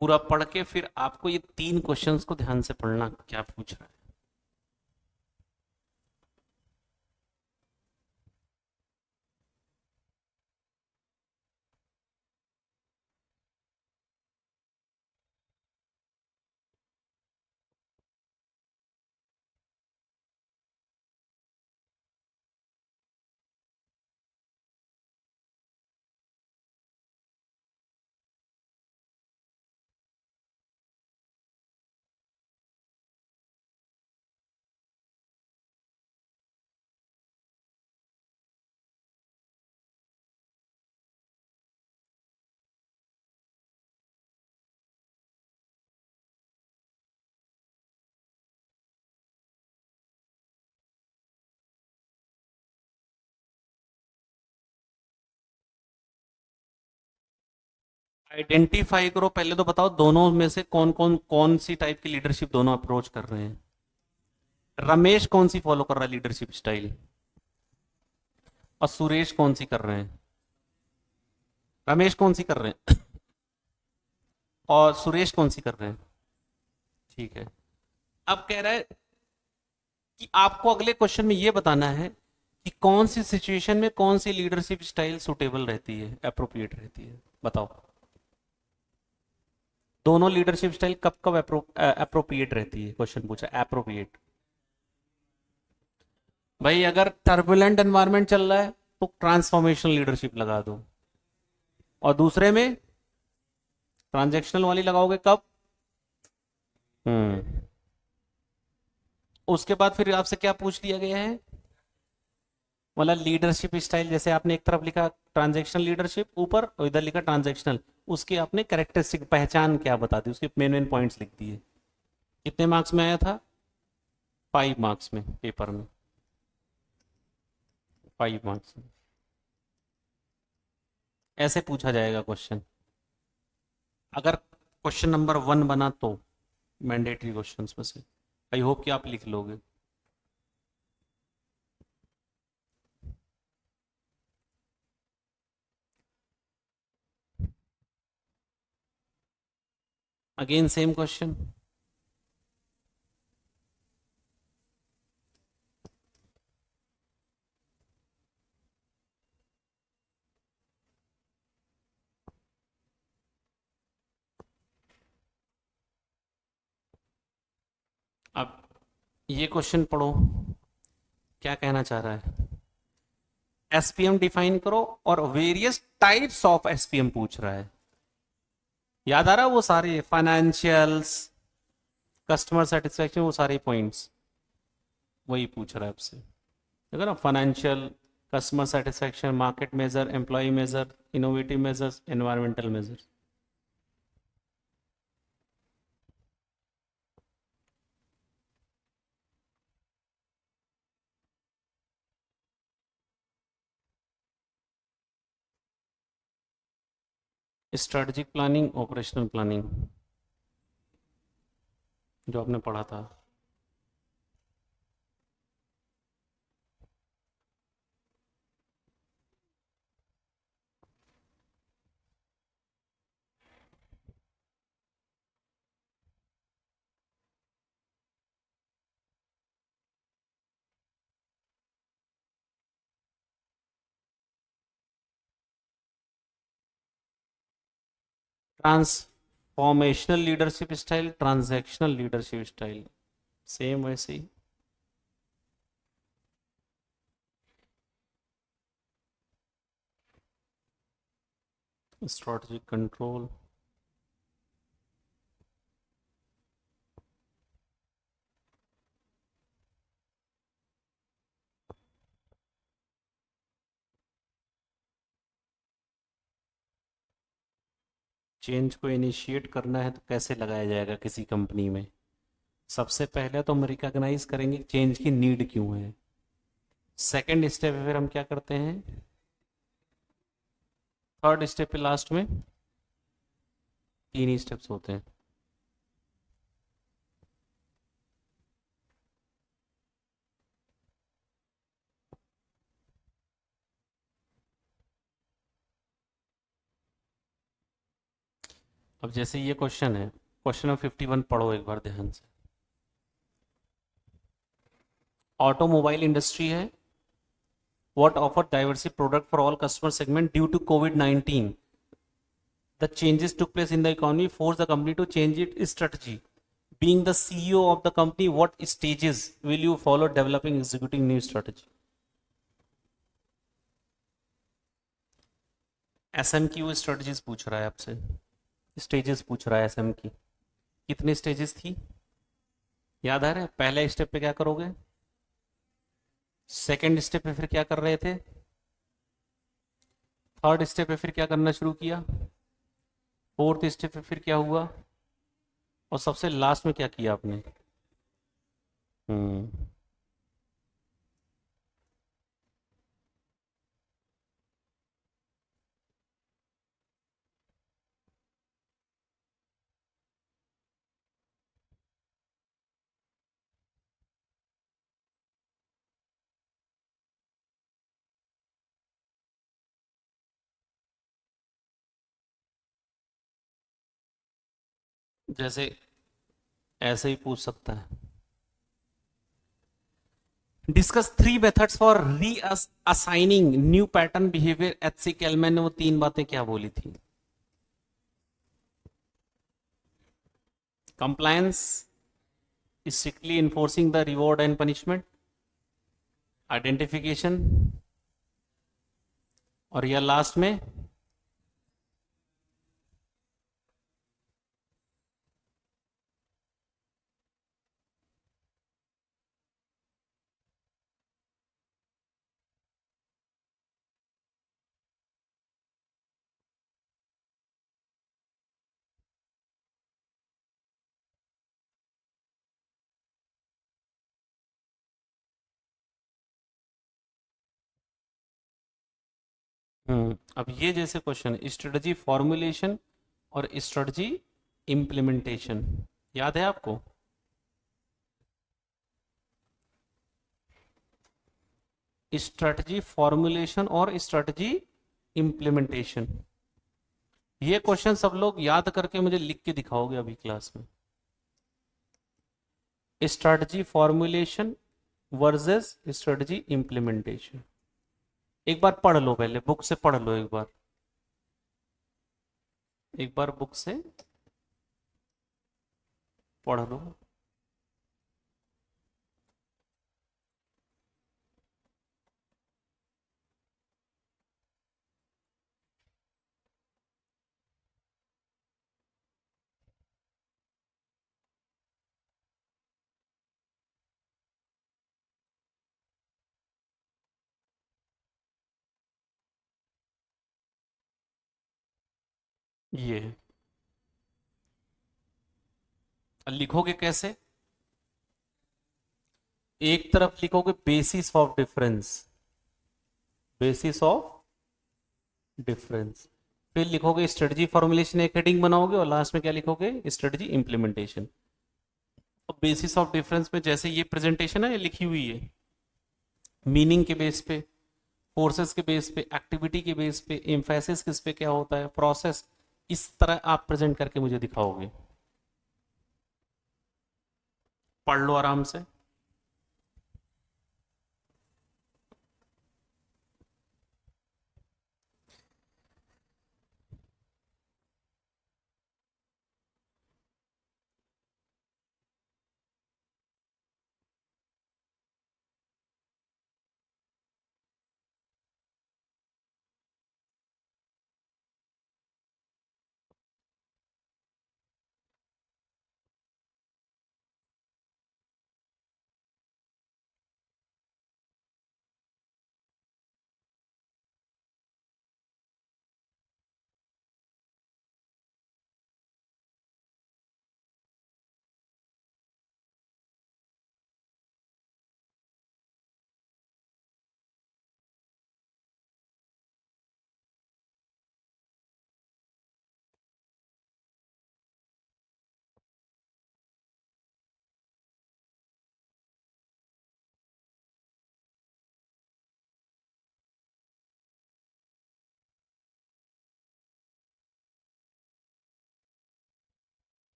पूरा पढ़ के फिर आपको ये 3 क्वेश्चंस को ध्यान से पढ़ना, क्या पूछ रहा है। आइडेंटिफाई करो, पहले तो बताओ दोनों में से कौन सी टाइप की लीडरशिप दोनों अप्रोच कर रहे हैं। रमेश कौन सी फॉलो कर रहा है लीडरशिप स्टाइल, और सुरेश कौन सी कर रहे हैं। रमेश कौन सी कर रहे हैं और सुरेश कौन सी कर रहे हैं। ठीक है। अब कह रहा है कि आपको अगले क्वेश्चन में यह बताना है कि कौन सी सिचुएशन में कौन सी लीडरशिप स्टाइल सुटेबल रहती है, अप्रोप्रिएट रहती है, बताओ। दोनों लीडरशिप स्टाइल कब कब अप्रोप्रिएट रहती है, क्वेश्चन पूछा अप्रोप्रिएट। भाई अगर टर्बुलेंट एनवायरनमेंट चल रहा है तो ट्रांसफॉर्मेशनल लीडरशिप लगा दो, और दूसरे में ट्रांजैक्शनल वाली लगाओगे कब। हम्म। उसके बाद फिर आपसे क्या पूछ लिया गया है, मतलब लीडरशिप स्टाइल, जैसे आपने एक तरफ लिखा ट्रांजैक्शनल लीडरशिप ऊपर और इधर लिखा ट्रांजैक्शनल, उसकी आपने कैरेक्टरिस्टिक पहचान क्या बता दी, उसके मेन मेन पॉइंट्स लिख दिए। कितने मार्क्स में आया था, 5 मार्क्स में पेपर में, 5 मार्क्स में। ऐसे पूछा जाएगा क्वेश्चन, अगर क्वेश्चन नंबर 1 बना तो, मैंडेटरी क्वेश्चंस में से। आई होप कि आप लिख लोगे। Again same question. अब ये क्वेश्चन पढ़ो, क्या कहना चाह रहा है। एसपीएम डिफाइन करो, और वेरियस टाइप्स ऑफ एसपीएम पूछ रहा है। याद आ रहा है वो सारे फाइनेंशियल्स, कस्टमर सेटिस्फेक्शन, वो सारे पॉइंट्स वही पूछ रहा है आपसे। देखो ना, financial, customer satisfaction, market measure, employee measure, innovative measures, environmental measures. Strategic planning, operational planning, जो आपने पढ़ा था। Transformational leadership style, transactional leadership style, same वैसे ही। स्ट्रेटेजिक कंट्रोल, चेंज को इनिशिएट करना है तो कैसे लगाया जाएगा किसी कंपनी में। सबसे पहले तो हम रिकॉग्नाइज करेंगे चेंज की नीड क्यों है। सेकंड स्टेप है फिर हम क्या करते हैं, थर्ड स्टेप पे लास्ट में 3 ही स्टेप्स होते हैं। अब जैसे ये क्वेश्चन है, क्वेश्चन नंबर 51 पढ़ो एक बार ध्यान से। ऑटोमोबाइल इंडस्ट्री है, what offer diverse product for all customer segment due to COVID-19. The changes took place in the economy forced the company to change its strategy. Being the CEO of the company, what stages will you follow developing executing new strategy? SM की वो स्ट्रेटजीज पूछ रहा है आपसे, स्टेजेस पूछ रहा है एसएम की। कितनी स्टेजेस थी, याद आ रहा है। पहले स्टेप पे क्या करोगे, सेकंड स्टेप पे फिर क्या कर रहे थे, थर्ड स्टेप पे फिर क्या करना शुरू किया, फोर्थ स्टेप पे फिर क्या हुआ, और सबसे लास्ट में क्या किया आपने। हम्म। जैसे ऐसे ही पूछ सकता है, discuss three methods for reassigning new pattern behaviour. H C Kelman ने वो तीन बातें क्या बोली थी? Compliance, strictly enforcing the reward and punishment, identification, और या लास्ट में। अब ये जैसे क्वेश्चन, स्ट्रेटजी फॉर्मुलेशन और स्ट्रेटजी इम्प्लीमेंटेशन, याद है आपको? स्ट्रेटजी फॉर्मुलेशन और स्ट्रेटजी इम्प्लीमेंटेशन, ये क्वेश्चन सब लोग याद करके मुझे लिख के दिखाओगे अभी क्लास में। Strategy formulation versus strategy implementation. एक बार पढ़ लो, पहले बुक से पढ़ लो, एक बार बुक से पढ़ लो। ये लिखोगे कैसे? एक तरफ लिखोगे basis of difference, basis of difference, फिर लिखोगे स्ट्रेटजी फॉर्मुलेशन, एक हेडिंग बनाओगे, और लास्ट में क्या लिखोगे? Strategy implementation. अब बेसिस ऑफ डिफरेंस में जैसे ये प्रेजेंटेशन है, ये लिखी हुई है, मीनिंग के बेस पे, फोर्सेस के बेस पे, एक्टिविटी के बेस पे, एम्फेसिस किस पे क्या होता है, प्रोसेस, इस तरह आप प्रेजेंट करके मुझे दिखाओगे। पढ़ लो आराम से।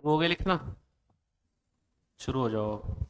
शुरू हो गए लिखना? शुरू हो जाओ अब।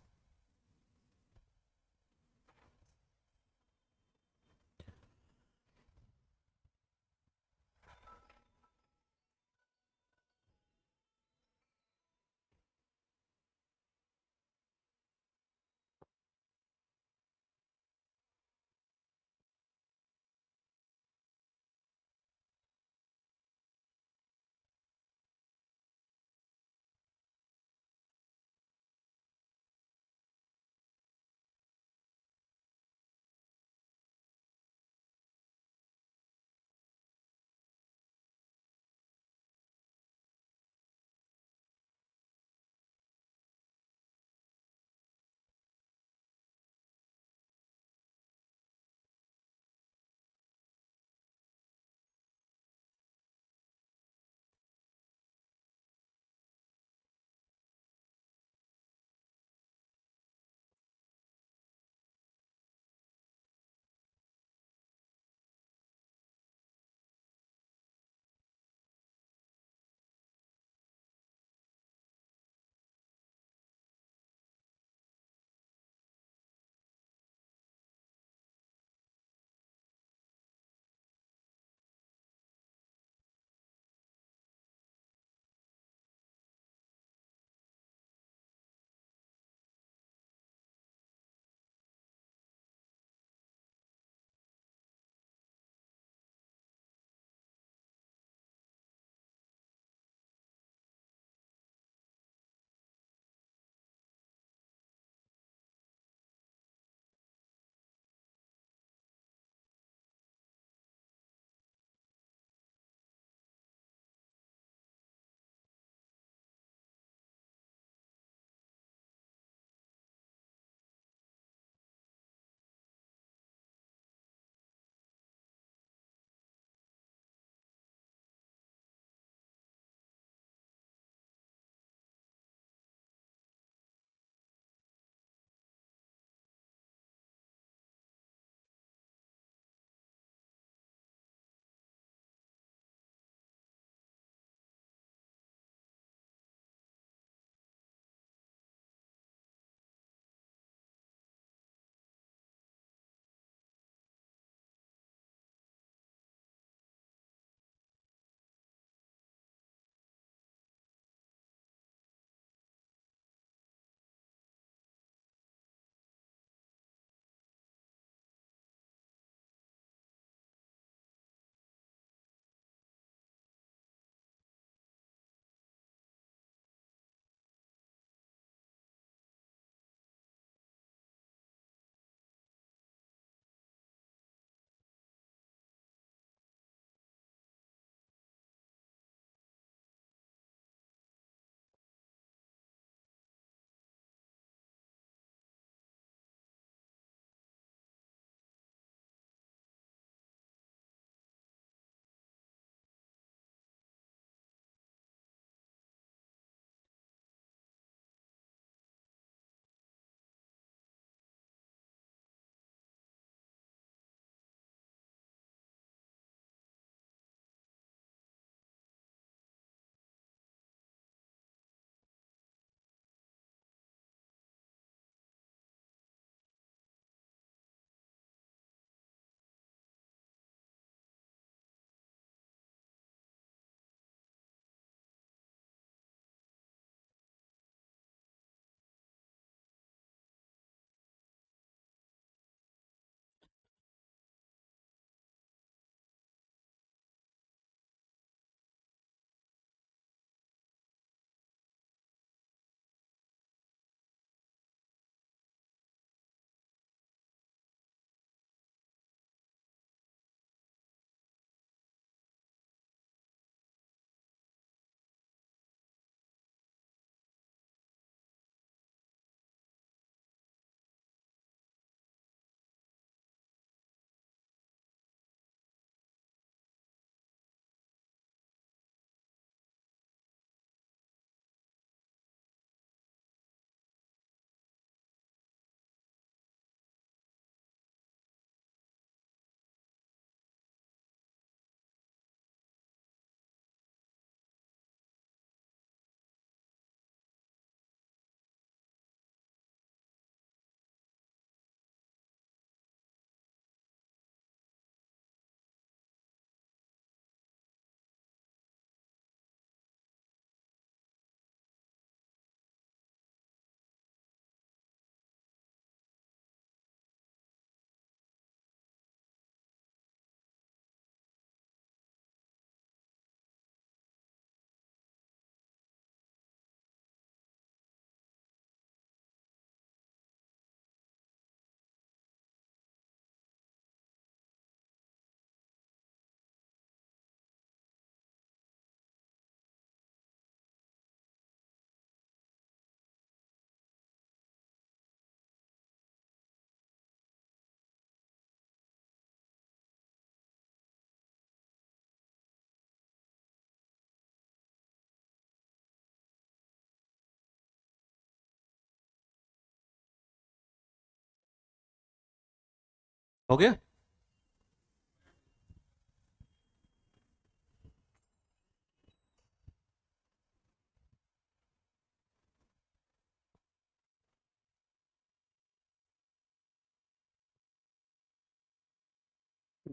हो गया।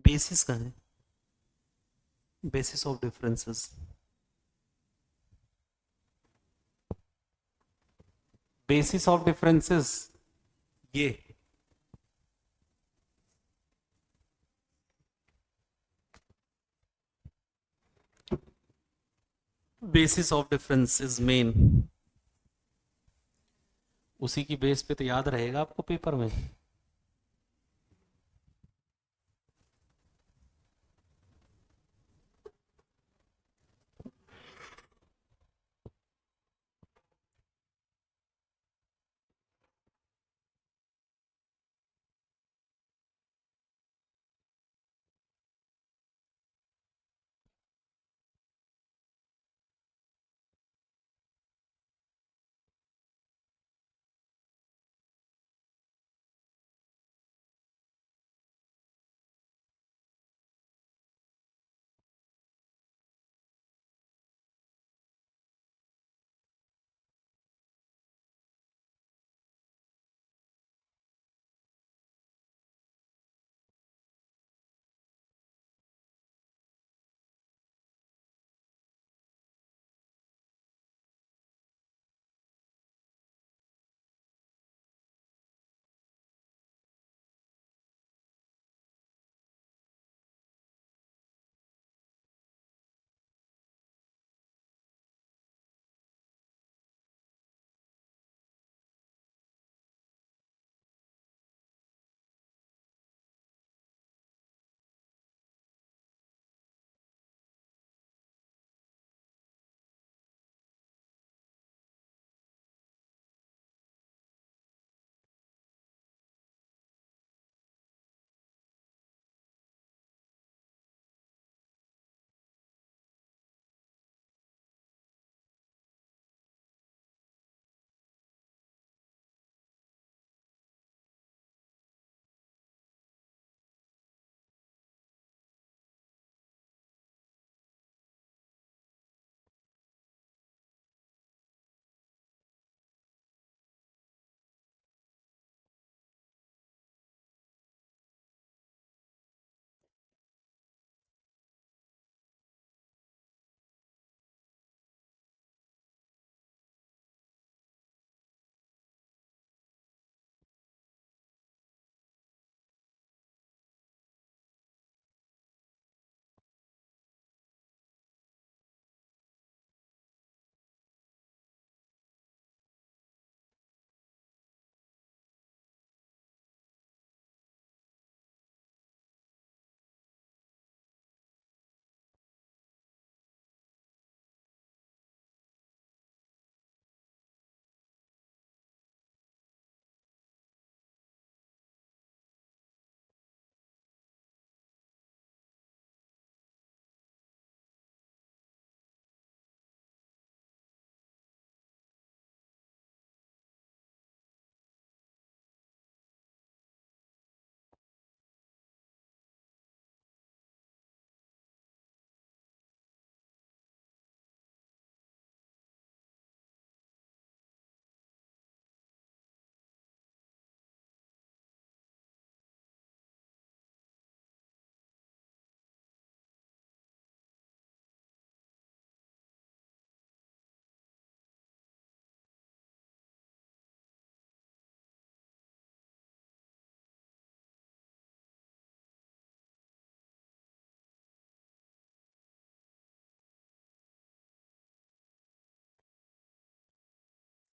बेसिस का है, basis of differences. Basis of differences ये, बेसिस ऑफ डिफरेंसेस मेन, उसी की बेस पे तो याद रहेगा आपको पेपर में।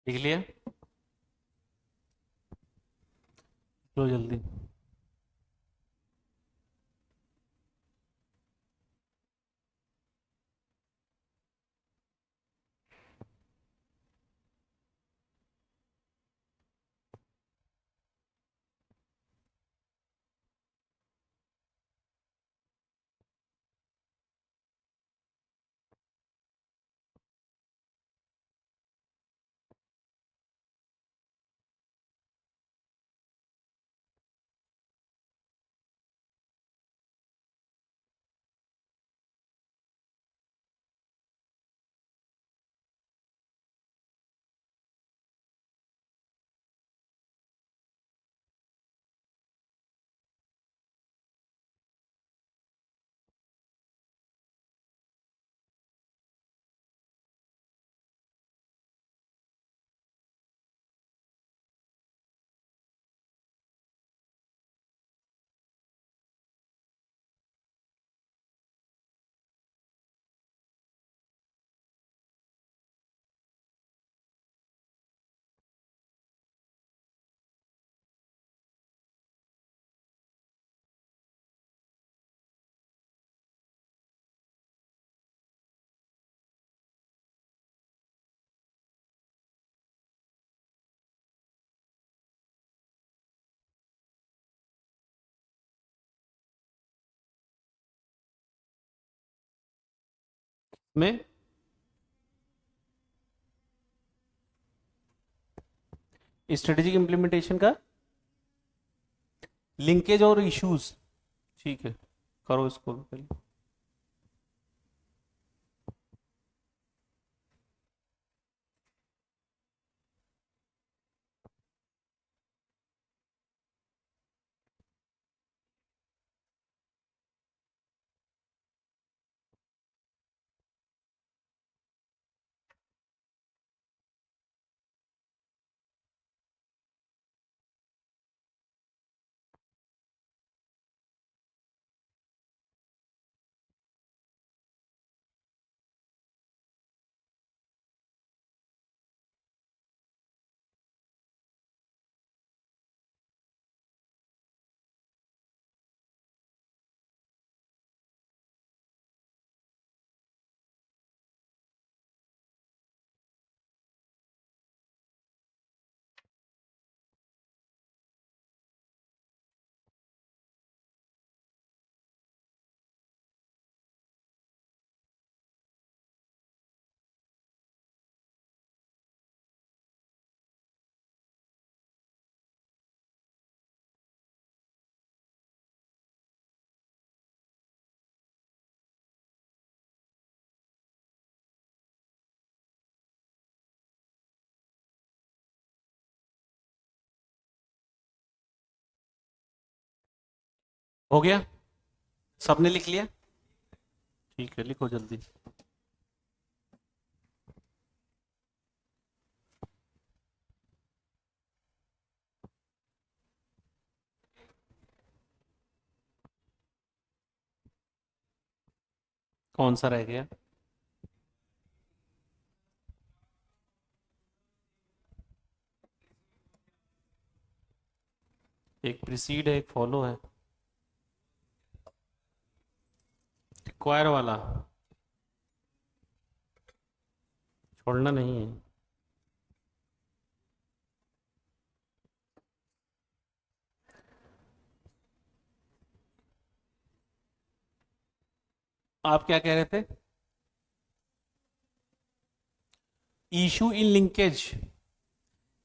लिख लिया, लो जल्दी। में स्ट्रेटेजिक इम्प्लीमेंटेशन का लिंकेज और इश्यूज। ठीक है, करो इसको पहले। हो गया, सबने लिख लिया? ठीक है, लिखो जल्दी। कौन सा रह गया? एक प्रीसीड है, एक फॉलो है। रिक्वायर वाला छोड़ना नहीं है। आप क्या कह रहे थे? इशू इन लिंकेज,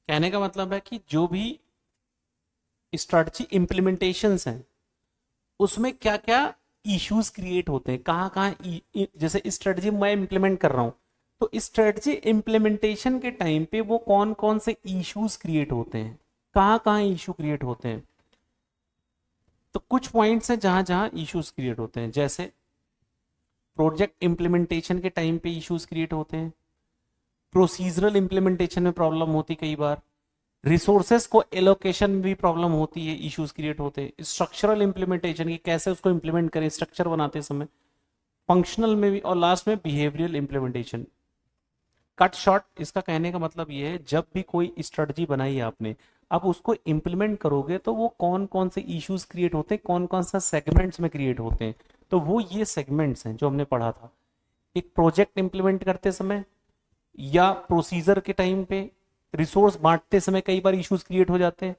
कहने का मतलब है कि जो भी स्ट्रेटजी इम्प्लीमेंटेशंस हैं उसमें क्या क्या इश्यूज क्रिएट होते हैं, कहाँ कहाँ जैसे स्ट्रेटजी मैं इम्प्लीमेंट कर रहा हूं, तो स्ट्रेटजी इम्प्लीमेंटेशन के टाइम पे वो कौन कौन से इश्यूज क्रिएट होते हैं, कहाँ कहाँ इशू क्रिएट होते हैं। तो कुछ पॉइंट्स हैं जहां जहां इश्यूज क्रिएट होते हैं, जैसे प्रोजेक्ट इम्प्लीमेंटेशन के टाइम पे इश्यूज क्रिएट होते हैं, प्रोसीजरल इम्प्लीमेंटेशन में प्रॉब्लम होती कई बार, रिसोर्सेस को एलोकेशन में भी प्रॉब्लम होती है, इश्यूज क्रिएट होते हैं, स्ट्रक्चरल इम्प्लीमेंटेशन की कैसे उसको इम्प्लीमेंट करें स्ट्रक्चर बनाते समय, फंक्शनल में भी, और लास्ट में बिहेवियरल इम्प्लीमेंटेशन। कट शॉर्ट इसका कहने का मतलब ये है, जब भी कोई स्ट्रेटजी बनाई है आपने, आप उसको इम्प्लीमेंट करोगे तो वो कौन कौन से इश्यूज क्रिएट होते हैं, कौन कौन सा सेगमेंट्स में क्रिएट होते हैं। तो वो ये सेगमेंट्स हैं जो हमने पढ़ा था। एक प्रोजेक्ट इंप्लीमेंट करते समय या प्रोसीजर के टाइम पे, रिसोर्स बांटते समय कई बार इश्यूज क्रिएट हो जाते हैं,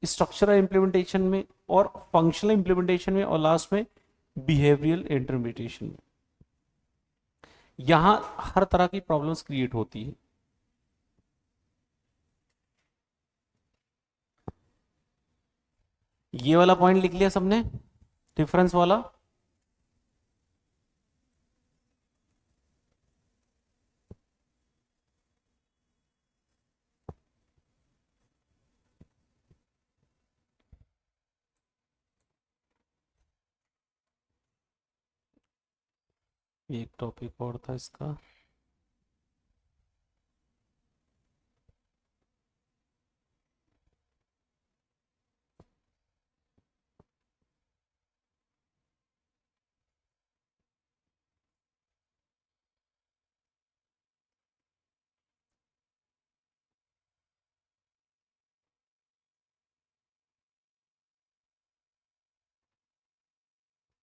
स्ट्रक्चरल इंप्लीमेंटेशन में और फंक्शनल इंप्लीमेंटेशन में, और लास्ट में बिहेवियरल इंटरप्रिटेशन में। यहां हर तरह की प्रॉब्लम्स क्रिएट होती है। ये वाला पॉइंट लिख लिया सबने, डिफरेंस वाला? एक टॉपिक और था इसका,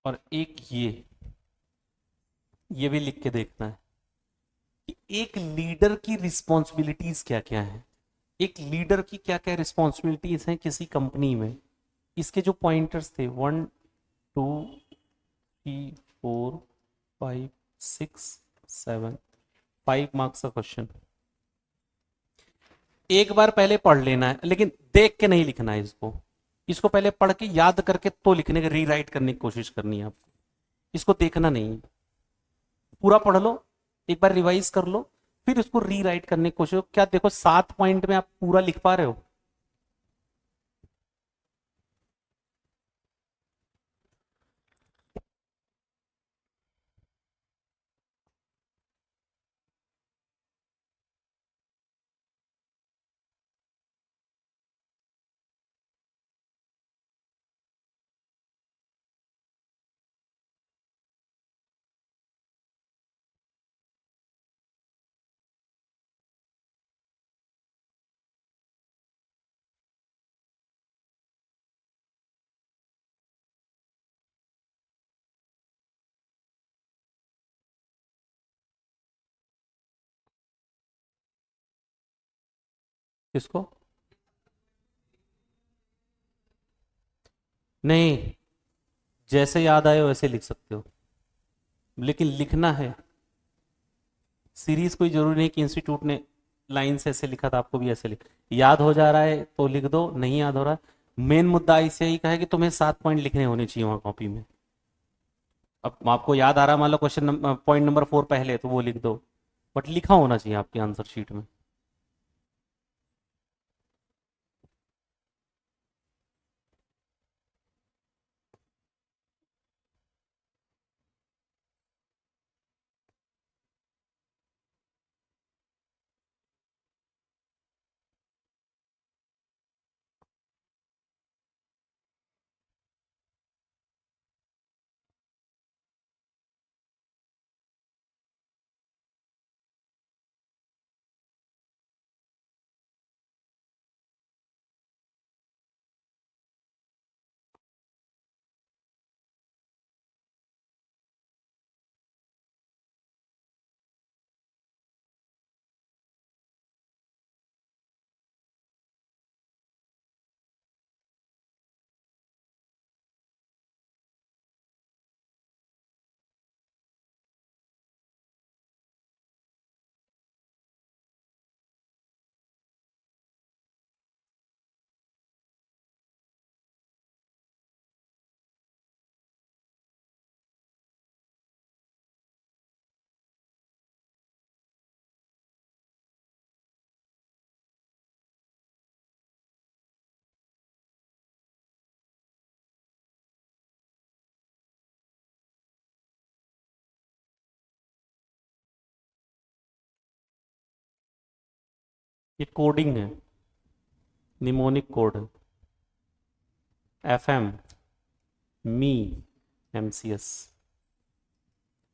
और एक ये भी लिख के देखना है कि एक लीडर की रिस्पॉन्सिबिलिटीज क्या क्या है, एक लीडर की क्या क्या रिस्पॉन्सिबिलिटीज हैं किसी कंपनी में। इसके जो पॉइंटर्स थे, 1 2 3 4 5 6 7, 5 मार्क्स का क्वेश्चन। एक बार पहले पढ़ लेना है, लेकिन देख के नहीं लिखना है इसको। इसको पहले पढ़ के याद करके तो लिखने की, रीराइट करने की कोशिश करनी है आपको। इसको देखना नहीं है। पूरा पढ़ लो, एक बार रिवाइज कर लो, फिर उसको रीराइट करने की कोशिश। क्या देखो 7 पॉइंट में आप पूरा लिख पा रहे हो? इसको नहीं, जैसे याद आए वैसे लिख सकते हो, लेकिन लिखना है। सीरीज कोई जरूरी नहीं कि इंस्टीट्यूट ने लाइन से ऐसे लिखा था आपको भी ऐसे लिख। याद हो जा रहा है तो लिख दो, नहीं याद हो रहा। मेन मुद्दा इसे ही का है कि तुम्हें 7 पॉइंट लिखने होने चाहिए वहां कॉपी में। अब आपको याद आ रहा, मान लो क्वेश्चन पॉइंट नंबर 4 पहले, तो वो लिख दो, बट लिखा होना चाहिए आपकी आंसर शीट में। ये कोडिंग है, निमोनिक कोड है। FM, me, MCS।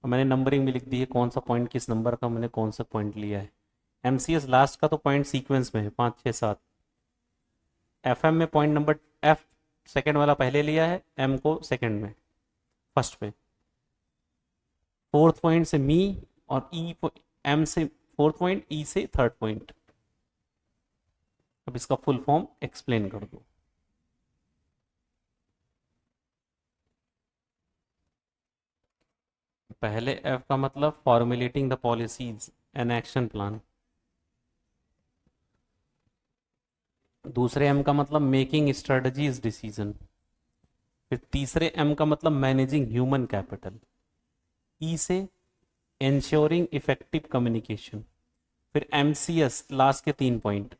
और मैंने नंबरिंग भी लिख दी है, कौन सा पॉइंट किस नंबर का मैंने कौन सा पॉइंट लिया है। MCS लास्ट का तो पॉइंट सीक्वेंस में है, 5 6 7। FM में पॉइंट नंबर F सेकंड वाला पहले लिया है, M को सेकंड में, फर्स्ट में। फोर्थ पॉइंट से मी, और M से फोर्थ पॉइंट, E से थर्ड पॉइंट। अब इसका फुल फॉर्म एक्सप्लेन कर दो। पहले F का मतलब formulating the policies and action plan. दूसरे M का मतलब मेकिंग स्ट्रेटजीज डिसीजन। फिर तीसरे M का मतलब मैनेजिंग ह्यूमन कैपिटल। E से इंश्योरिंग इफेक्टिव कम्युनिकेशन। फिर MCS लास्ट के 3 point,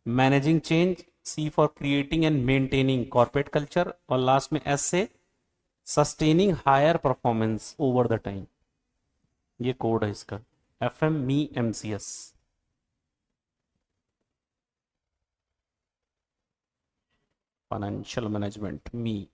managing change. C for creating and maintaining corporate culture, और लास्ट में S से sustaining higher performance over the time. ये कोड है इसका, FM me MCS। Financial management me.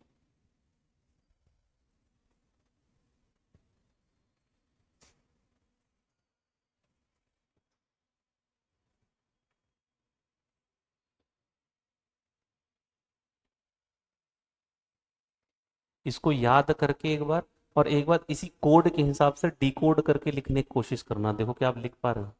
इसको याद करके एक बार, और एक बार इसी कोड के हिसाब से डिकोड करके लिखने की कोशिश करना, देखो क्या आप लिख पा रहे हो।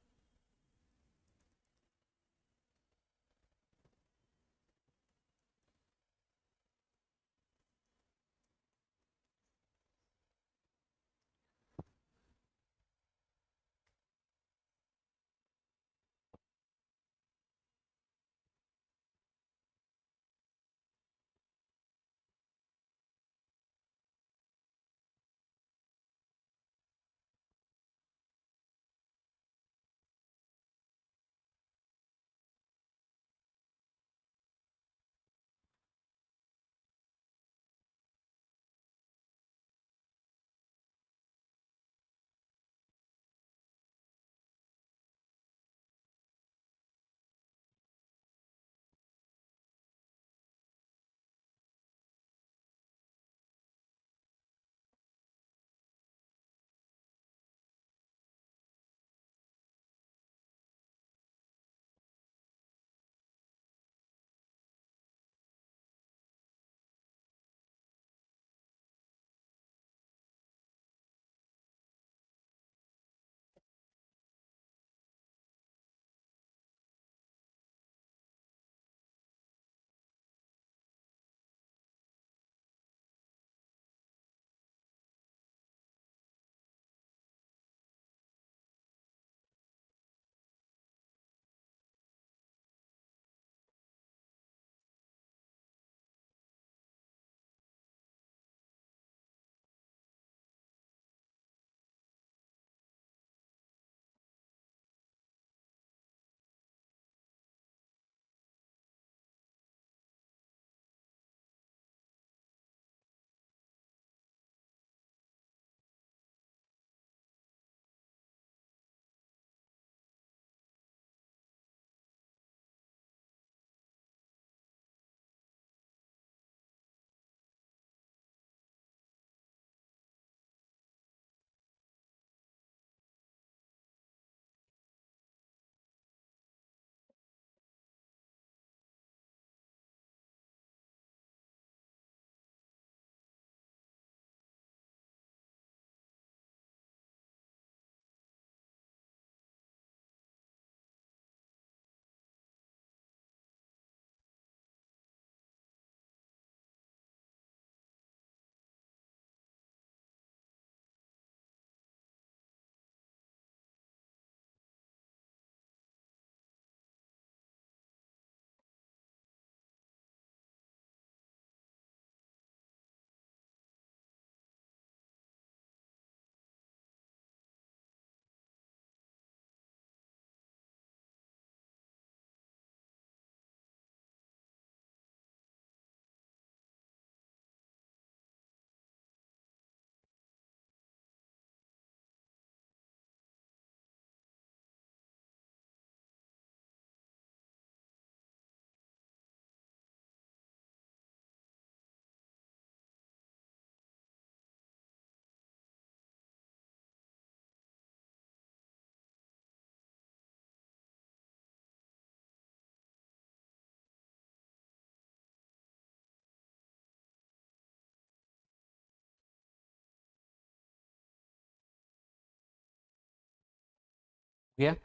गया।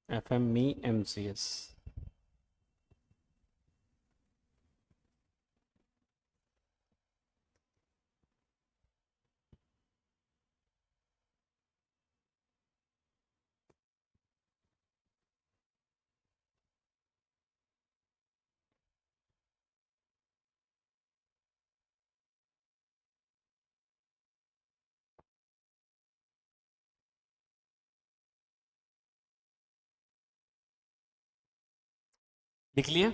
FME MCS। लिख लिए।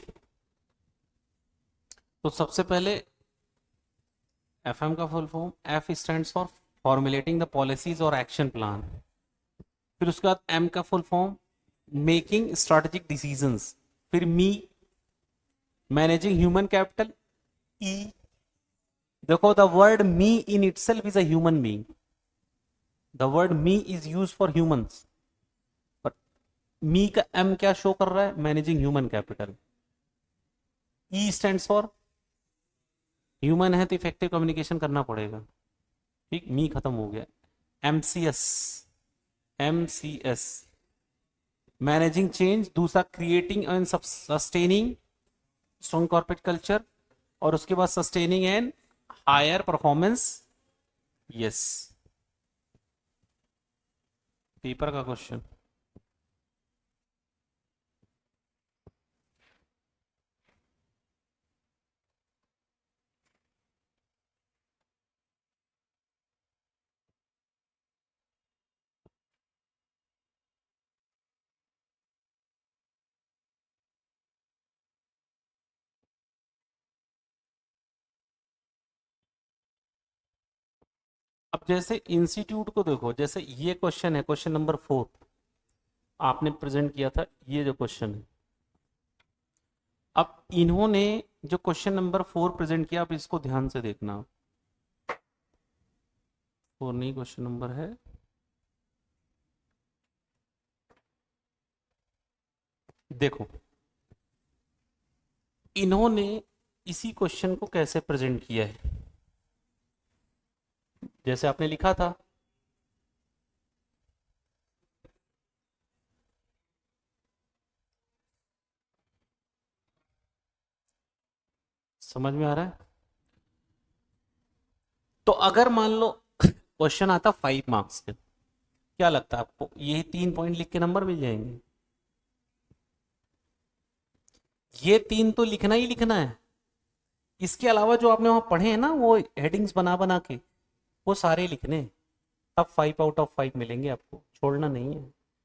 तो सबसे पहले FM का full form, F stands for formulating the policies और एक्शन प्लान। फिर उसके बाद M का full form making strategic decisions. फिर me managing human capital. E, देखो the word me in itself is a human being, the word me is use for humans, but me का M क्या शो कर रहा है, managing human capital. E stands for human है तो इफेक्टिव कम्युनिकेशन करना पड़ेगा, ठीक, मी खत्म हो गया। MCS, MCS मैनेजिंग चेंज, दूसरा creating and sustaining strong corporate culture, और उसके बाद sustaining and higher performance. Yes, paper का क्वेश्चन। अब जैसे इंस्टीट्यूट को देखो, जैसे ये क्वेश्चन है, क्वेश्चन नंबर 4 आपने प्रेजेंट किया था, ये जो क्वेश्चन है। अब इन्होंने जो क्वेश्चन नंबर 4 प्रेजेंट किया, आप इसको ध्यान से देखना। 4 नहीं, क्वेश्चन नंबर है, देखो इन्होंने इसी क्वेश्चन को कैसे प्रेजेंट किया है, जैसे आपने लिखा था। समझ में आ रहा है? तो अगर मान लो क्वेश्चन आता 5 मार्क्स के, क्या लगता है आपको ये 3 पॉइंट लिख के नंबर मिल जाएंगे? ये 3 तो लिखना ही लिखना है, इसके अलावा जो आपने वहां पढ़े हैं ना, वो हेडिंग्स बना बना के, वो सारे लिखने हैं। तब 5 आउट ऑफ 5 मिलेंगे आपको, छोड़ना नहीं है।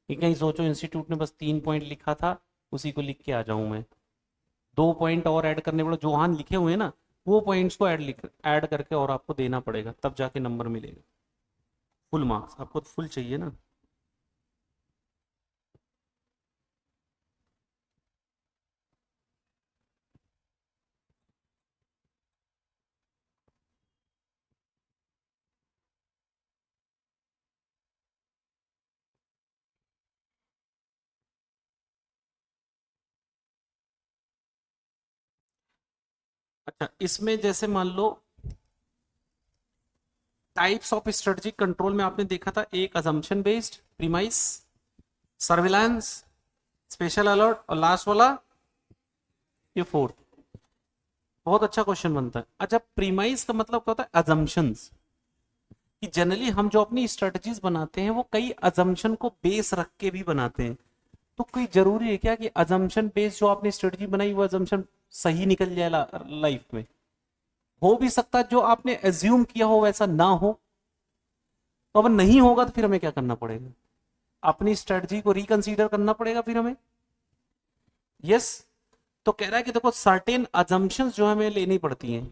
ये कहीं सोचो इंस्टीट्यूट ने बस 3 पॉइंट लिखा था, उसी को लिख के आ जाऊं मैं, 2 पॉइंट और ऐड करने पड़े जो वहां लिखे हुए हैं ना, वो पॉइंट्स को ऐड करके और आपको देना पड़ेगा, तब जाके नंबर मिलेगा। फुल मार्क्स आपको तो फुल चाहिए ना। अच्छा, इसमें जैसे मान लो टाइप्स ऑफ स्ट्रेटेजिक कंट्रोल में आपने देखा था, एक assumption based, premise, surveillance, special alert, और लास्ट वाला ये 4th। बहुत अच्छा क्वेश्चन बनता है। अच्छा, प्रीमाइस का मतलब क्या होता है? अजम्पशंस, कि जनरली हम जो अपनी स्ट्रेटजीज बनाते हैं वो कई अजम्पशन को बेस रख के भी बनाते हैं। तो कोई जरूरी है क्या कि अजम्पशन बेस जो आपने स्ट्रेटजी बनाई वो अजम्पशन सही निकल जाए लाइफ में? हो भी सकता है जो आपने एज्यूम किया हो वैसा ना हो। तो अब नहीं होगा तो फिर हमें क्या करना पड़ेगा? अपनी स्ट्रेटजी को रिकंसीडर करना पड़ेगा फिर हमें। यस, तो कह रहा है कि देखो सर्टेन अजम्पशंस जो हमें लेनी पड़ती हैं,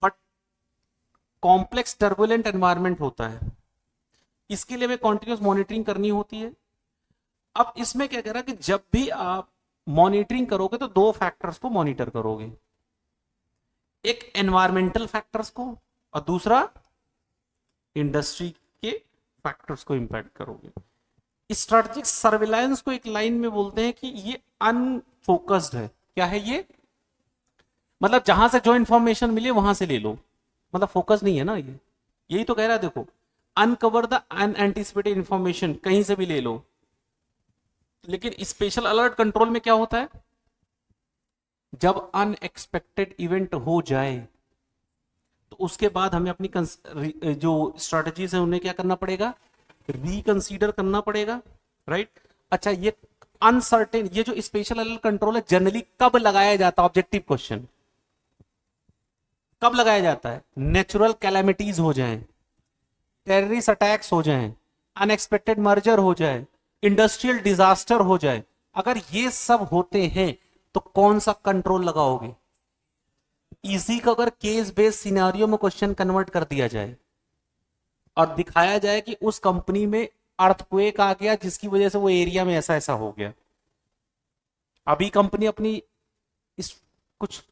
बट कॉम्प्लेक्स टर्बुलेंट एनवायरनमेंट होता है, इसके लिए हमें कॉन्टिन्यूस मॉनिटरिंग करनी होती है। अब इसमें क्या कह रहा है कि जब भी आप मॉनिटरिंग करोगे तो 2 फैक्टर्स को मॉनिटर करोगे, एक एनवायरमेंटल फैक्टर्स को और दूसरा इंडस्ट्री के फैक्टर्स को इंपैक्ट करोगे। स्ट्रेटेजिक सर्विलांस को एक लाइन में बोलते हैं कि ये अनफोकस्ड है। क्या है ये? मतलब जहां से जो इंफॉर्मेशन मिले वहां से ले लो, मतलब फोकस नहीं है ना ये, यही तो कह रहा है देखो, अनकवर द अनएंटिसिपेटेड इंफॉर्मेशन, कहीं से भी ले लो। लेकिन स्पेशल अलर्ट कंट्रोल में क्या होता है, जब अनएक्सपेक्टेड इवेंट हो जाए तो उसके बाद हमें अपनी जो स्ट्रेटजीज है उन्हें क्या करना पड़ेगा, रिकंसीडर करना पड़ेगा, राइट। अच्छा, ये अनसर्टेन, ये जो स्पेशल अलर्ट कंट्रोल है जनरली कब लगाया जाता है, ऑब्जेक्टिव क्वेश्चन, कब लगाया जाता है, नेचुरल कैलामिटीज हो जाएं, टेररिस्ट अटैक्स हो जाएं, अनएक्सपेक्टेड मर्जर हो जाए, इंडस्ट्रियल डिजास्टर हो जाए, अगर ये सब होते हैं तो कौन सा कंट्रोल लगाओगे, इसी का अगर केस बेस्ड सिनेरियो में क्वेश्चन कन्वर्ट कर दिया जाए और दिखाया जाए कि उस कंपनी में अर्थक्वेक आ गया जिसकी वजह से वो एरिया में ऐसा ऐसा हो गया, अभी कंपनी अपनी इस कुछ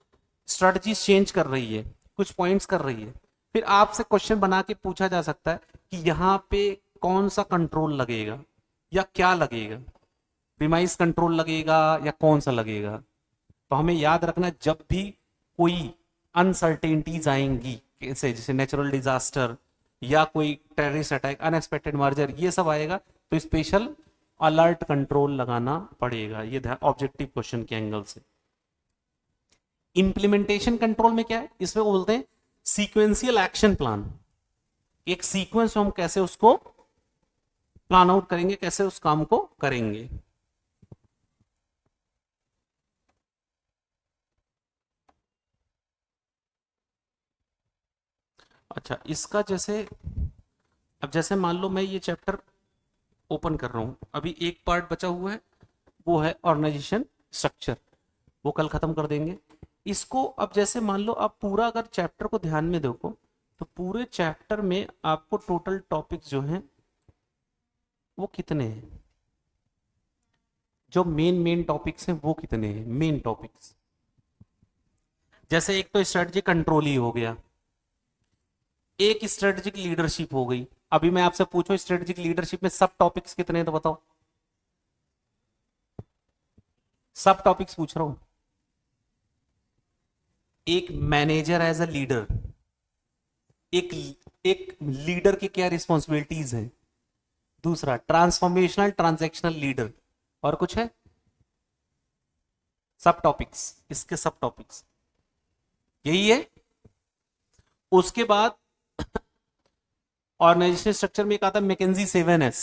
स्ट्रेटजी चेंज कर रही है, कुछ पॉइंट्स कर रही है, फिर आपसे क्वेश्चन बना के पूछा जा सकता है कि यहां पे कौन सा कंट्रोल लगेगा या क्या लगेगा, प्रीमाइस कंट्रोल लगेगा या कौन सा लगेगा। तो हमें याद रखना, जब भी कोई अनसर्टेनिटीज आएंगी, जैसे नेचुरल डिजास्टर या कोई टेररिस्ट अटैक, अनएक्सपेक्टेड मर्जर, ये सब आएगा तो स्पेशल अलर्ट कंट्रोल लगाना पड़ेगा, ये ऑब्जेक्टिव क्वेश्चन के एंगल से। इंप्लीमेंटेशन कंट्रोल में क्या है, इसमें वो बोलते हैं सीक्वेंशियल एक्शन प्लान, एक सीक्वेंस हम कैसे उसको प्लान आउट करेंगे, कैसे उस काम को करेंगे। अच्छा, इसका जैसे, अब जैसे मान लो मैं ये चैप्टर ओपन कर रहा हूं, अभी एक पार्ट बचा हुआ है, वो है ऑर्गेनाइजेशन स्ट्रक्चर, वो कल खत्म कर देंगे इसको। अब जैसे मान लो आप पूरा अगर चैप्टर को ध्यान में देखो तो पूरे चैप्टर में आपको टोटल टॉपिक्स जो हैं वो कितने हैं, जो मेन टॉपिक्स हैं वो कितने हैं, मेन टॉपिक्स। जैसे एक तो स्ट्रेटजी कंट्रोल ही हो गया, एक स्ट्रेटेजिक लीडरशिप हो गई। अभी मैं आपसे पूछूं स्ट्रेटेजिक लीडरशिप में सब टॉपिक्स कितने हैं तो बताओ, सब टॉपिक्स पूछ रहा हूं। एक मैनेजर एज अ लीडर, एक एक लीडर की क्या रिस्पॉन्सिबिलिटीज हैं, दूसरा ट्रांसफॉर्मेशनल ट्रांजैक्शनल लीडर, और कुछ है, सब टॉपिक्स, इसके सब टॉपिक्स यही है। उसके बाद ऑर्गेनाइजेशन स्ट्रक्चर में एक आता है McKinsey 7S,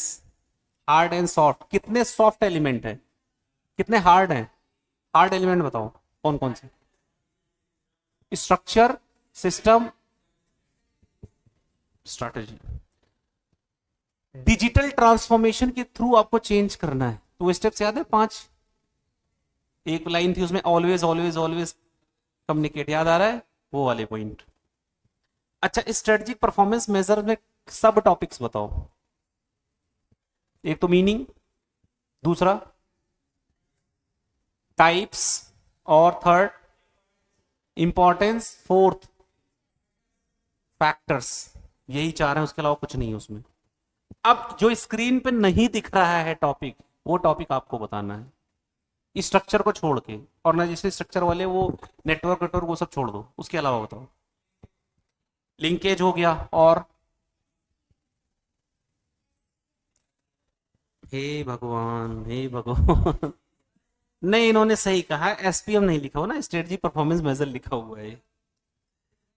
hard and soft. कितने सॉफ्ट एलिमेंट है, कितने हार्ड हैं, हार्ड एलिमेंट बताओ कौन कौन से, structure, system, strategy. Digital transformation के थ्रू आपको चेंज करना है, तो स्टेप्स याद है 5, एक लाइन थी उसमें, ऑलवेज ऑलवेज ऑलवेज कम्युनिकेट, याद आ रहा है वो वाले पॉइंट। अच्छा, स्ट्रेटजिक परफॉर्मेंस मेजर में सब टॉपिक्स बताओ, एक तो मीनिंग, दूसरा टाइप्स, और थर्ड इंपॉर्टेंस, फोर्थ फैक्टर्स, यही चार है, उसके अलावा कुछ नहीं है उसमें। अब जो स्क्रीन पे नहीं दिख रहा है टॉपिक, वो टॉपिक आपको बताना है, इस स्ट्रक्चर को छोड़ के, ऑर्गेनाइजेशन स्ट्रक्चर वाले वो नेटवर्क वो सब छोड़ दो, उसके अलावा बताओ। लिंकेज हो गया, और हे भगवान हे भगवान नहीं, इन्होंने सही कहा, एसपीएम नहीं लिखा हुआ ना, स्ट्रेटजी परफॉर्मेंस मेजर लिखा हुआ है।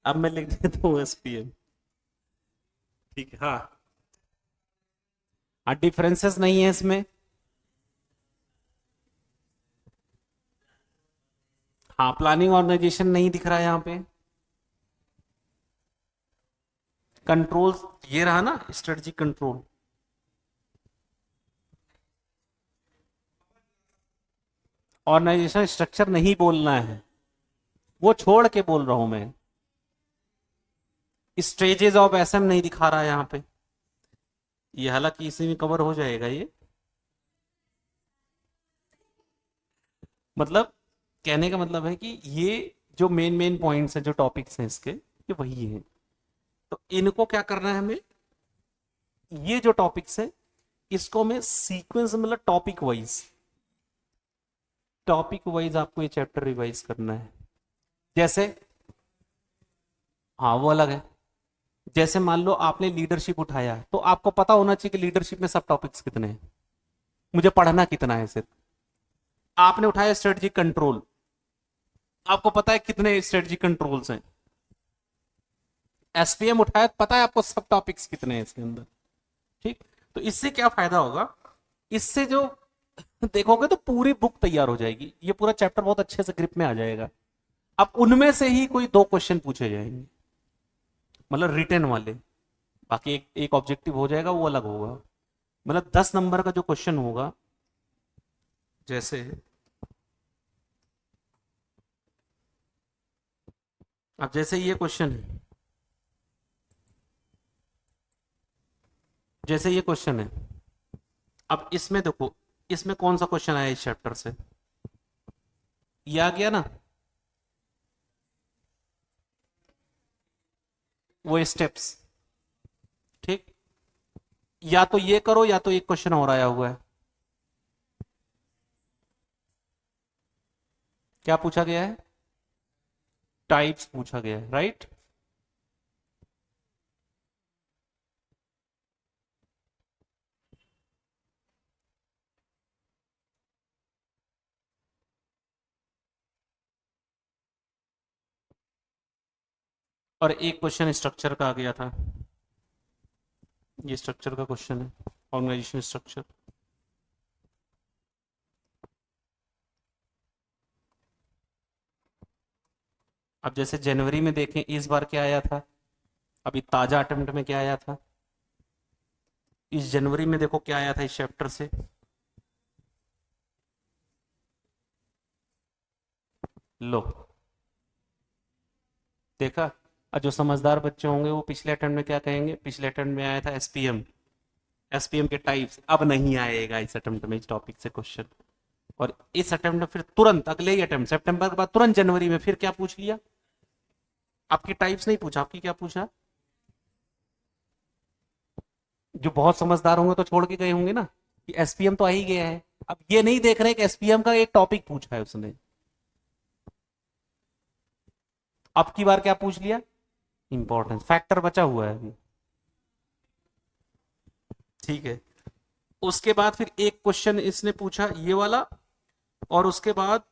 अब मैं लिख देता हूँ एसपीएम, ठीक है। हाँ, डिफरेंसेस नहीं है इसमें, हाँ प्लानिंग ऑर्गेनाइजेशन नहीं दिख रहा है यहाँ पे, कंट्रोल ये रहा ना, स्ट्रेटजी कंट्रोल, ऑर्गेनाइजेशन स्ट्रक्चर नहीं बोलना है, वो छोड़ के बोल रहा हूं मैं, स्टेजेस ऑफ एसएम नहीं दिखा रहा है यहाँ पे, ये हालांकि इसी में कवर हो जाएगा ये, मतलब कहने का मतलब है कि ये जो मेन पॉइंट्स हैं, जो टॉपिक्स हैं इसके, ये वही हैं। तो इनको क्या करना है हमें, ये जो टॉपिक्स है इसको हमें सीक्वेंस, मतलब टॉपिक वाइज आपको ये चैप्टर रिवाइज करना है। जैसे, हाँ वो अलग है, जैसे मान लो आपने लीडरशिप उठाया, तो आपको पता होना चाहिए कि लीडरशिप में सब टॉपिक्स कितने हैं, मुझे पढ़ना कितना है सिर्फ। आपने उठाया स्ट्रेटजी कंट्रोल, आपको पता है कितने स्ट्रेटजी कंट्रोल्स हैं। एसपीएम उठाया, पता है आपको सब टॉपिक्स कितने हैं इसके अंदर। ठीक, तो इससे क्या फायदा होगा, इससे जो देखोगे तो पूरी बुक तैयार हो जाएगी, ये पूरा चैप्टर बहुत अच्छे से ग्रिप में आ जाएगा। अब उनमें से ही कोई 2 क्वेश्चन पूछे जाएंगे, मतलब रिटर्न वाले। बाकी एक ऑब्जेक्टिव हो जाएगा, वो अलग होगा। मतलब 10 नंबर का जो क्वेश्चन होगा, जैसे अब जैसे ये क्वेश्चन है, जैसे ये क्वेश्चन है, अब इसमें देखो, इसमें कौन सा क्वेश्चन आया इस चैप्टर से, ये आ गया ना, वो स्टेप्स। ठीक, या तो ये करो या तो एक क्वेश्चन और आया हुआ है, क्या पूछा गया है, टाइप्स पूछा गया है, राइट। और एक क्वेश्चन स्ट्रक्चर का आ गया था, ये स्ट्रक्चर का क्वेश्चन है, ऑर्गेनाइजेशन स्ट्रक्चर। अब जैसे जनवरी में देखें इस बार क्या आया था, अभी ताजा अटेम्प्ट में क्या आया था, इस जनवरी में देखो क्या आया था इस चैप्टर से, लो देखा। और जो समझदार बच्चे होंगे वो पिछले अटेम्प्ट में क्या कहेंगे, पिछले अटेम्प्ट में आया था एसपीएम, एसपीएम के टाइप्स, अब नहीं आएगा इस अटेम्प्ट में इस टॉपिक से क्वेश्चन। और इस अटेम्प्ट में फिर तुरंत अगले ही अटेम्प्ट सितंबर के बाद तुरंत जनवरी में फिर क्या पूछ लिया, आपकी टाइप्स नहीं पूछा, आपकी क्या पूछा, जो बहुत समझदार होंगे तो छोड़ के गए होंगे ना कि एसपीएम तो आ ही गया है। अब ये नहीं देख रहे कि एसपीएम का एक टॉपिक पूछा है उसने, अब की बार क्या पूछ लिया, इंपॉर्टेंस फैक्टर बचा हुआ है अभी। ठीक है, उसके बाद फिर एक क्वेश्चन इसने पूछा ये वाला, और उसके बाद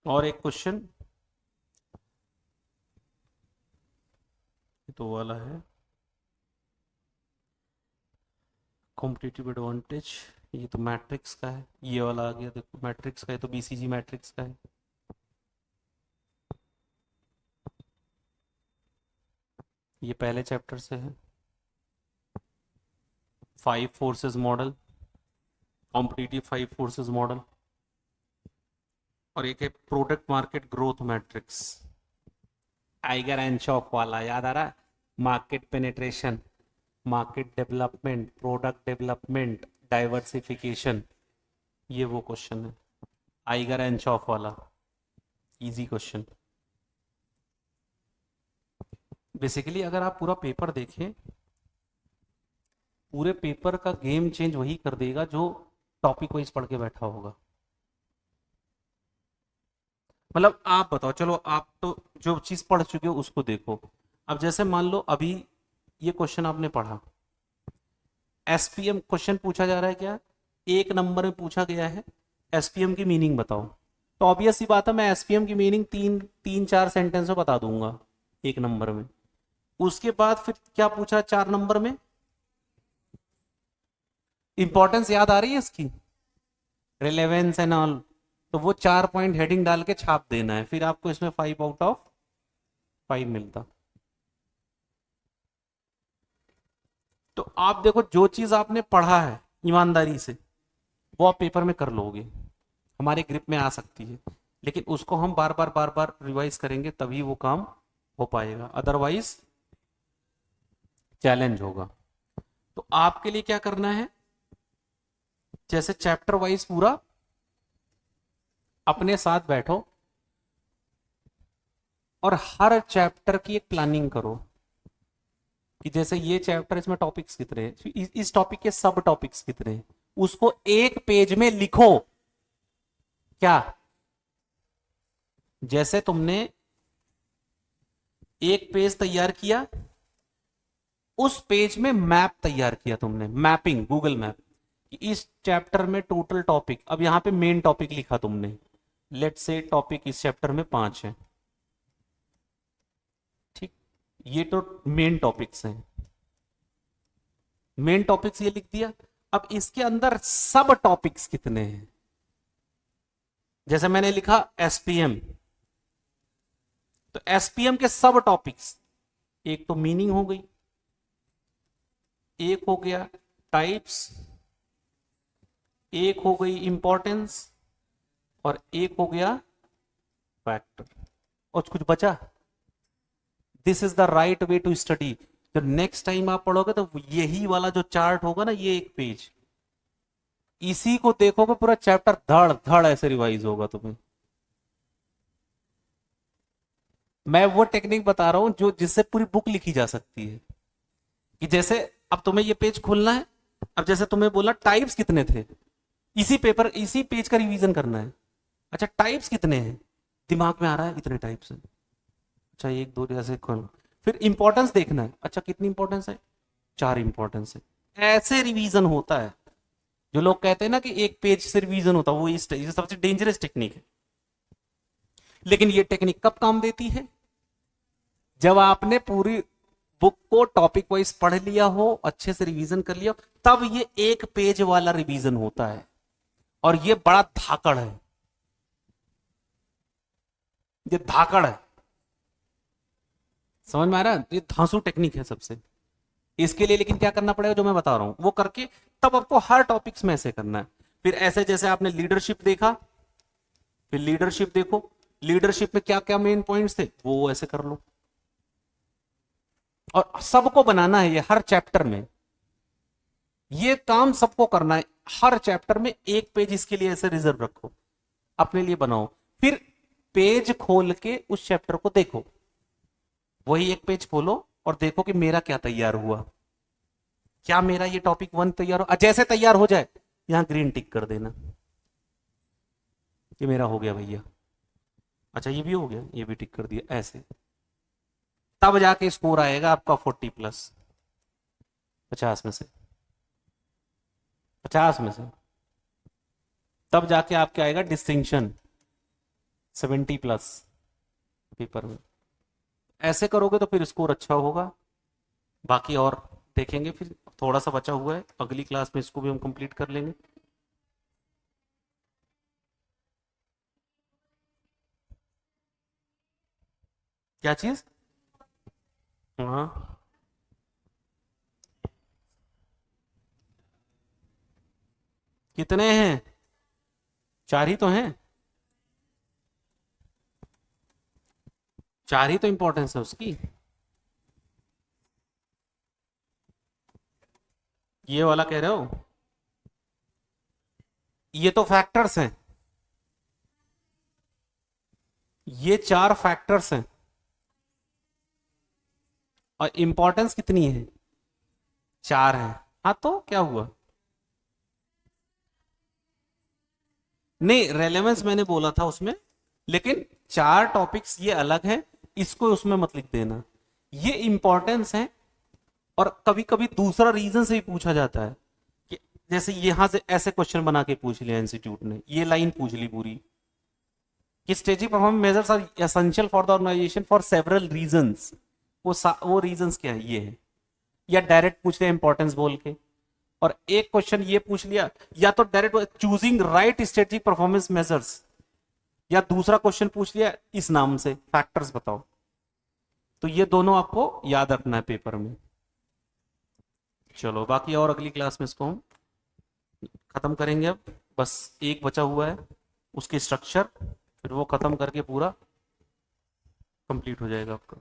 और एक क्वेश्चन, तो वाला है कॉम्पिटिटिव एडवांटेज, ये तो मैट्रिक्स का है, ये वाला आ गया देखो मैट्रिक्स का है, तो बीसीजी मैट्रिक्स का है। ये पहले चैप्टर से है, 5 forces model, competitive 5 forces model. और एक है product market growth matrix, tiger and चौक वाला याद आ रहा, market penetration, market development, product development, diversification, ये वो क्वेश्चन है, आइगर एंड चौक वाला, इजी क्वेश्चन। बेसिकली अगर आप पूरा पेपर देखें, पूरे पेपर का गेम चेंज वही कर देगा जो टॉपिक वाइज पढ़ के बैठा होगा। मतलब आप बताओ, चलो आप तो जो चीज पढ़ चुके हो उसको देखो। अब जैसे मान लो अभी ये क्वेश्चन आपने पढ़ा, एसपीएम क्वेश्चन पूछा जा रहा है क्या, एक नंबर में पूछा गया है एसपीएम की मीनिंग बताओ, तो ऑब्वियस सी बात है मैं एसपीएम की मीनिंग तीन तीन चार सेंटेंस में बता दूंगा एक नंबर में। उसके बाद फिर क्या पूछा 4 नंबर में, इंपॉर्टेंस याद आ रही है इसकी, रिलेवेंस एंड ऑल, तो वो 4 पॉइंट हेडिंग डाल के छाप देना है, फिर आपको इसमें 5/5 मिलता। तो आप देखो जो चीज आपने पढ़ा है ईमानदारी से, वो आप पेपर में कर लोगे, हमारे ग्रिप में आ सकती है, लेकिन उसको हम बार बार रिवाइज करेंगे तभी वो काम हो पाएगा, अदरवाइज चैलेंज होगा। तो आपके लिए क्या करना है, जैसे चैप्टर वाइज पूरा अपने साथ बैठो और हर चैप्टर की एक प्लानिंग करो, कि जैसे ये चैप्टर, इसमें टॉपिक्स कितने हैं, इस टॉपिक के सब टॉपिक्स कितने हैं, उसको एक पेज में लिखो। क्या, जैसे तुमने एक पेज तैयार किया, उस पेज में मैप तैयार किया तुमने, मैपिंग, गूगल मैप, इस चैप्टर में टोटल टॉपिक, अब यहां पे मेन टॉपिक लिखा तुमने, लेट्स से टॉपिक इस चैप्टर में 5 है, ठीक, ये तो मेन टॉपिक्स हैं, मेन टॉपिक्स ये लिख दिया। अब इसके अंदर सब टॉपिक्स कितने हैं, जैसे मैंने लिखा एसपीएम, तो एसपीएम के सब टॉपिक्स, एक तो मीनिंग हो गई, एक हो गया टाइप्स, एक हो गई इंपॉर्टेंस, और एक हो गया फैक्टर, और कुछ बचा। This is the right way to study. जब नेक्स्ट टाइम आप पढ़ोगे तो यही वाला जो चार्ट होगा ना, ये एक पेज, इसी को देखोगे पूरा चैप्टर धड़ धड़ ऐसे रिवाइज होगा तुम्हें। मैं वो टेक्निक बता रहा हूं जो, जिससे पूरी बुक लिखी जा सकती है, कि जैसे अब तुम्हें ये पेज खोलना है, अब जैसे तुम्हें बोला टाइप्स कितने थे, इसी पेपर इसी पेज का रिवीजन करना है, अच्छा टाइप्स कितने हैं, दिमाग में आ रहा है इतने टाइप्स हैं, अच्छा 1 2 ऐसे खोलो, फिर इंपॉर्टेंस देखना है, अच्छा कितनी इंपॉर्टेंस है, 4 इंपॉर्टेंस है, ऐसे रिवीजन होता है। जो लोग कहते हैं ना कि एक पेज से रिवीजन होता है, वो इस सबसे डेंजरस टेक्निक है। लेकिन ये टेक्निक कब काम देती है, जब आपने पूरी बुक को टॉपिक वाइज पढ़ लिया हो, अच्छे से रिवीजन कर लिया हो, तब ये एक पेज वाला रिवीजन होता है, और ये बड़ा धाकड़ है, ये धाकड़ है, समझ में आ रहा है, ये धांसू टेक्निक है सबसे। इसके लिए लेकिन क्या करना पड़ेगा, जो मैं बता रहा हूं वो करके, तब आपको हर टॉपिक्स में ऐसे करना है। फिर ऐसे जैसे आपने लीडरशिप देखा, फिर लीडरशिप देखो, लीडरशिप में क्या क्या मेन पॉइंट्स थे, वो ऐसे कर लो, और सबको बनाना है ये हर चैप्टर में, ये काम सबको करना है, हर चैप्टर में एक पेज इसके लिए ऐसे रिजर्व रखो, अपने लिए बनाओ, फिर पेज खोल के उस चैप्टर को देखो, वही एक पेज खोलो और देखो कि मेरा क्या तैयार हुआ, क्या मेरा ये टॉपिक 1 तैयार हो, जैसे तैयार हो जाए यहां ग्रीन टिक कर देना, ये मेरा हो गया भैया, अच्छा ये भी हो गया, ये भी टिक कर दिया, ऐसे तब जाके स्कोर आएगा आपका 40+, 50 में से, 50 में से, तब जाके आपके आएगा डिस्टिंक्शन 70+ पेपर में। ऐसे करोगे तो फिर स्कोर अच्छा होगा। बाकी और देखेंगे, फिर थोड़ा सा बचा हुआ है, अगली क्लास में इसको भी हम कंप्लीट कर लेंगे। क्या चीज, हाँ कितने हैं, 4 ही तो हैं, 4 ही तो इंपॉर्टेंस है उसकी, ये वाला कह रहे हो, ये तो फैक्टर्स हैं, ये 4 फैक्टर्स हैं, और इंपॉर्टेंस कितनी है, 4 है। हाँ तो क्या हुआ, नहीं रेलेवेंस मैंने बोला था उसमें, लेकिन 4 टॉपिक्स ये अलग है, इसको उसमें मत लिख देना, ये इंपॉर्टेंस है। और कभी कभी दूसरा रीजन से भी पूछा जाता है, कि जैसे यहां से ऐसे क्वेश्चन बना के पूछ लिया इंस्टीट्यूट ने, ये लाइन पूछ ली पूरी, कि strategic performance measures are essential for the organisation for several reasons, वो रीजंस क्या है, ये है, या डायरेक्ट पूछ लिया इंपॉर्टेंस बोल के, और एक क्वेश्चन ये पूछ लिया, या तो direct choosing right strategic performance measures, या दूसरा क्वेश्चन पूछ लिया इस नाम से, फैक्टर्स बताओ। तो ये दोनों आपको याद रखना है पेपर में। चलो बाकी और अगली क्लास में इसको हम खत्म करेंगे। अब बस एक बचा हुआ है, उसकी स्ट्रक्चर, फिर वो खत्म करके पूरा कंप्लीट हो जाएगा आपका।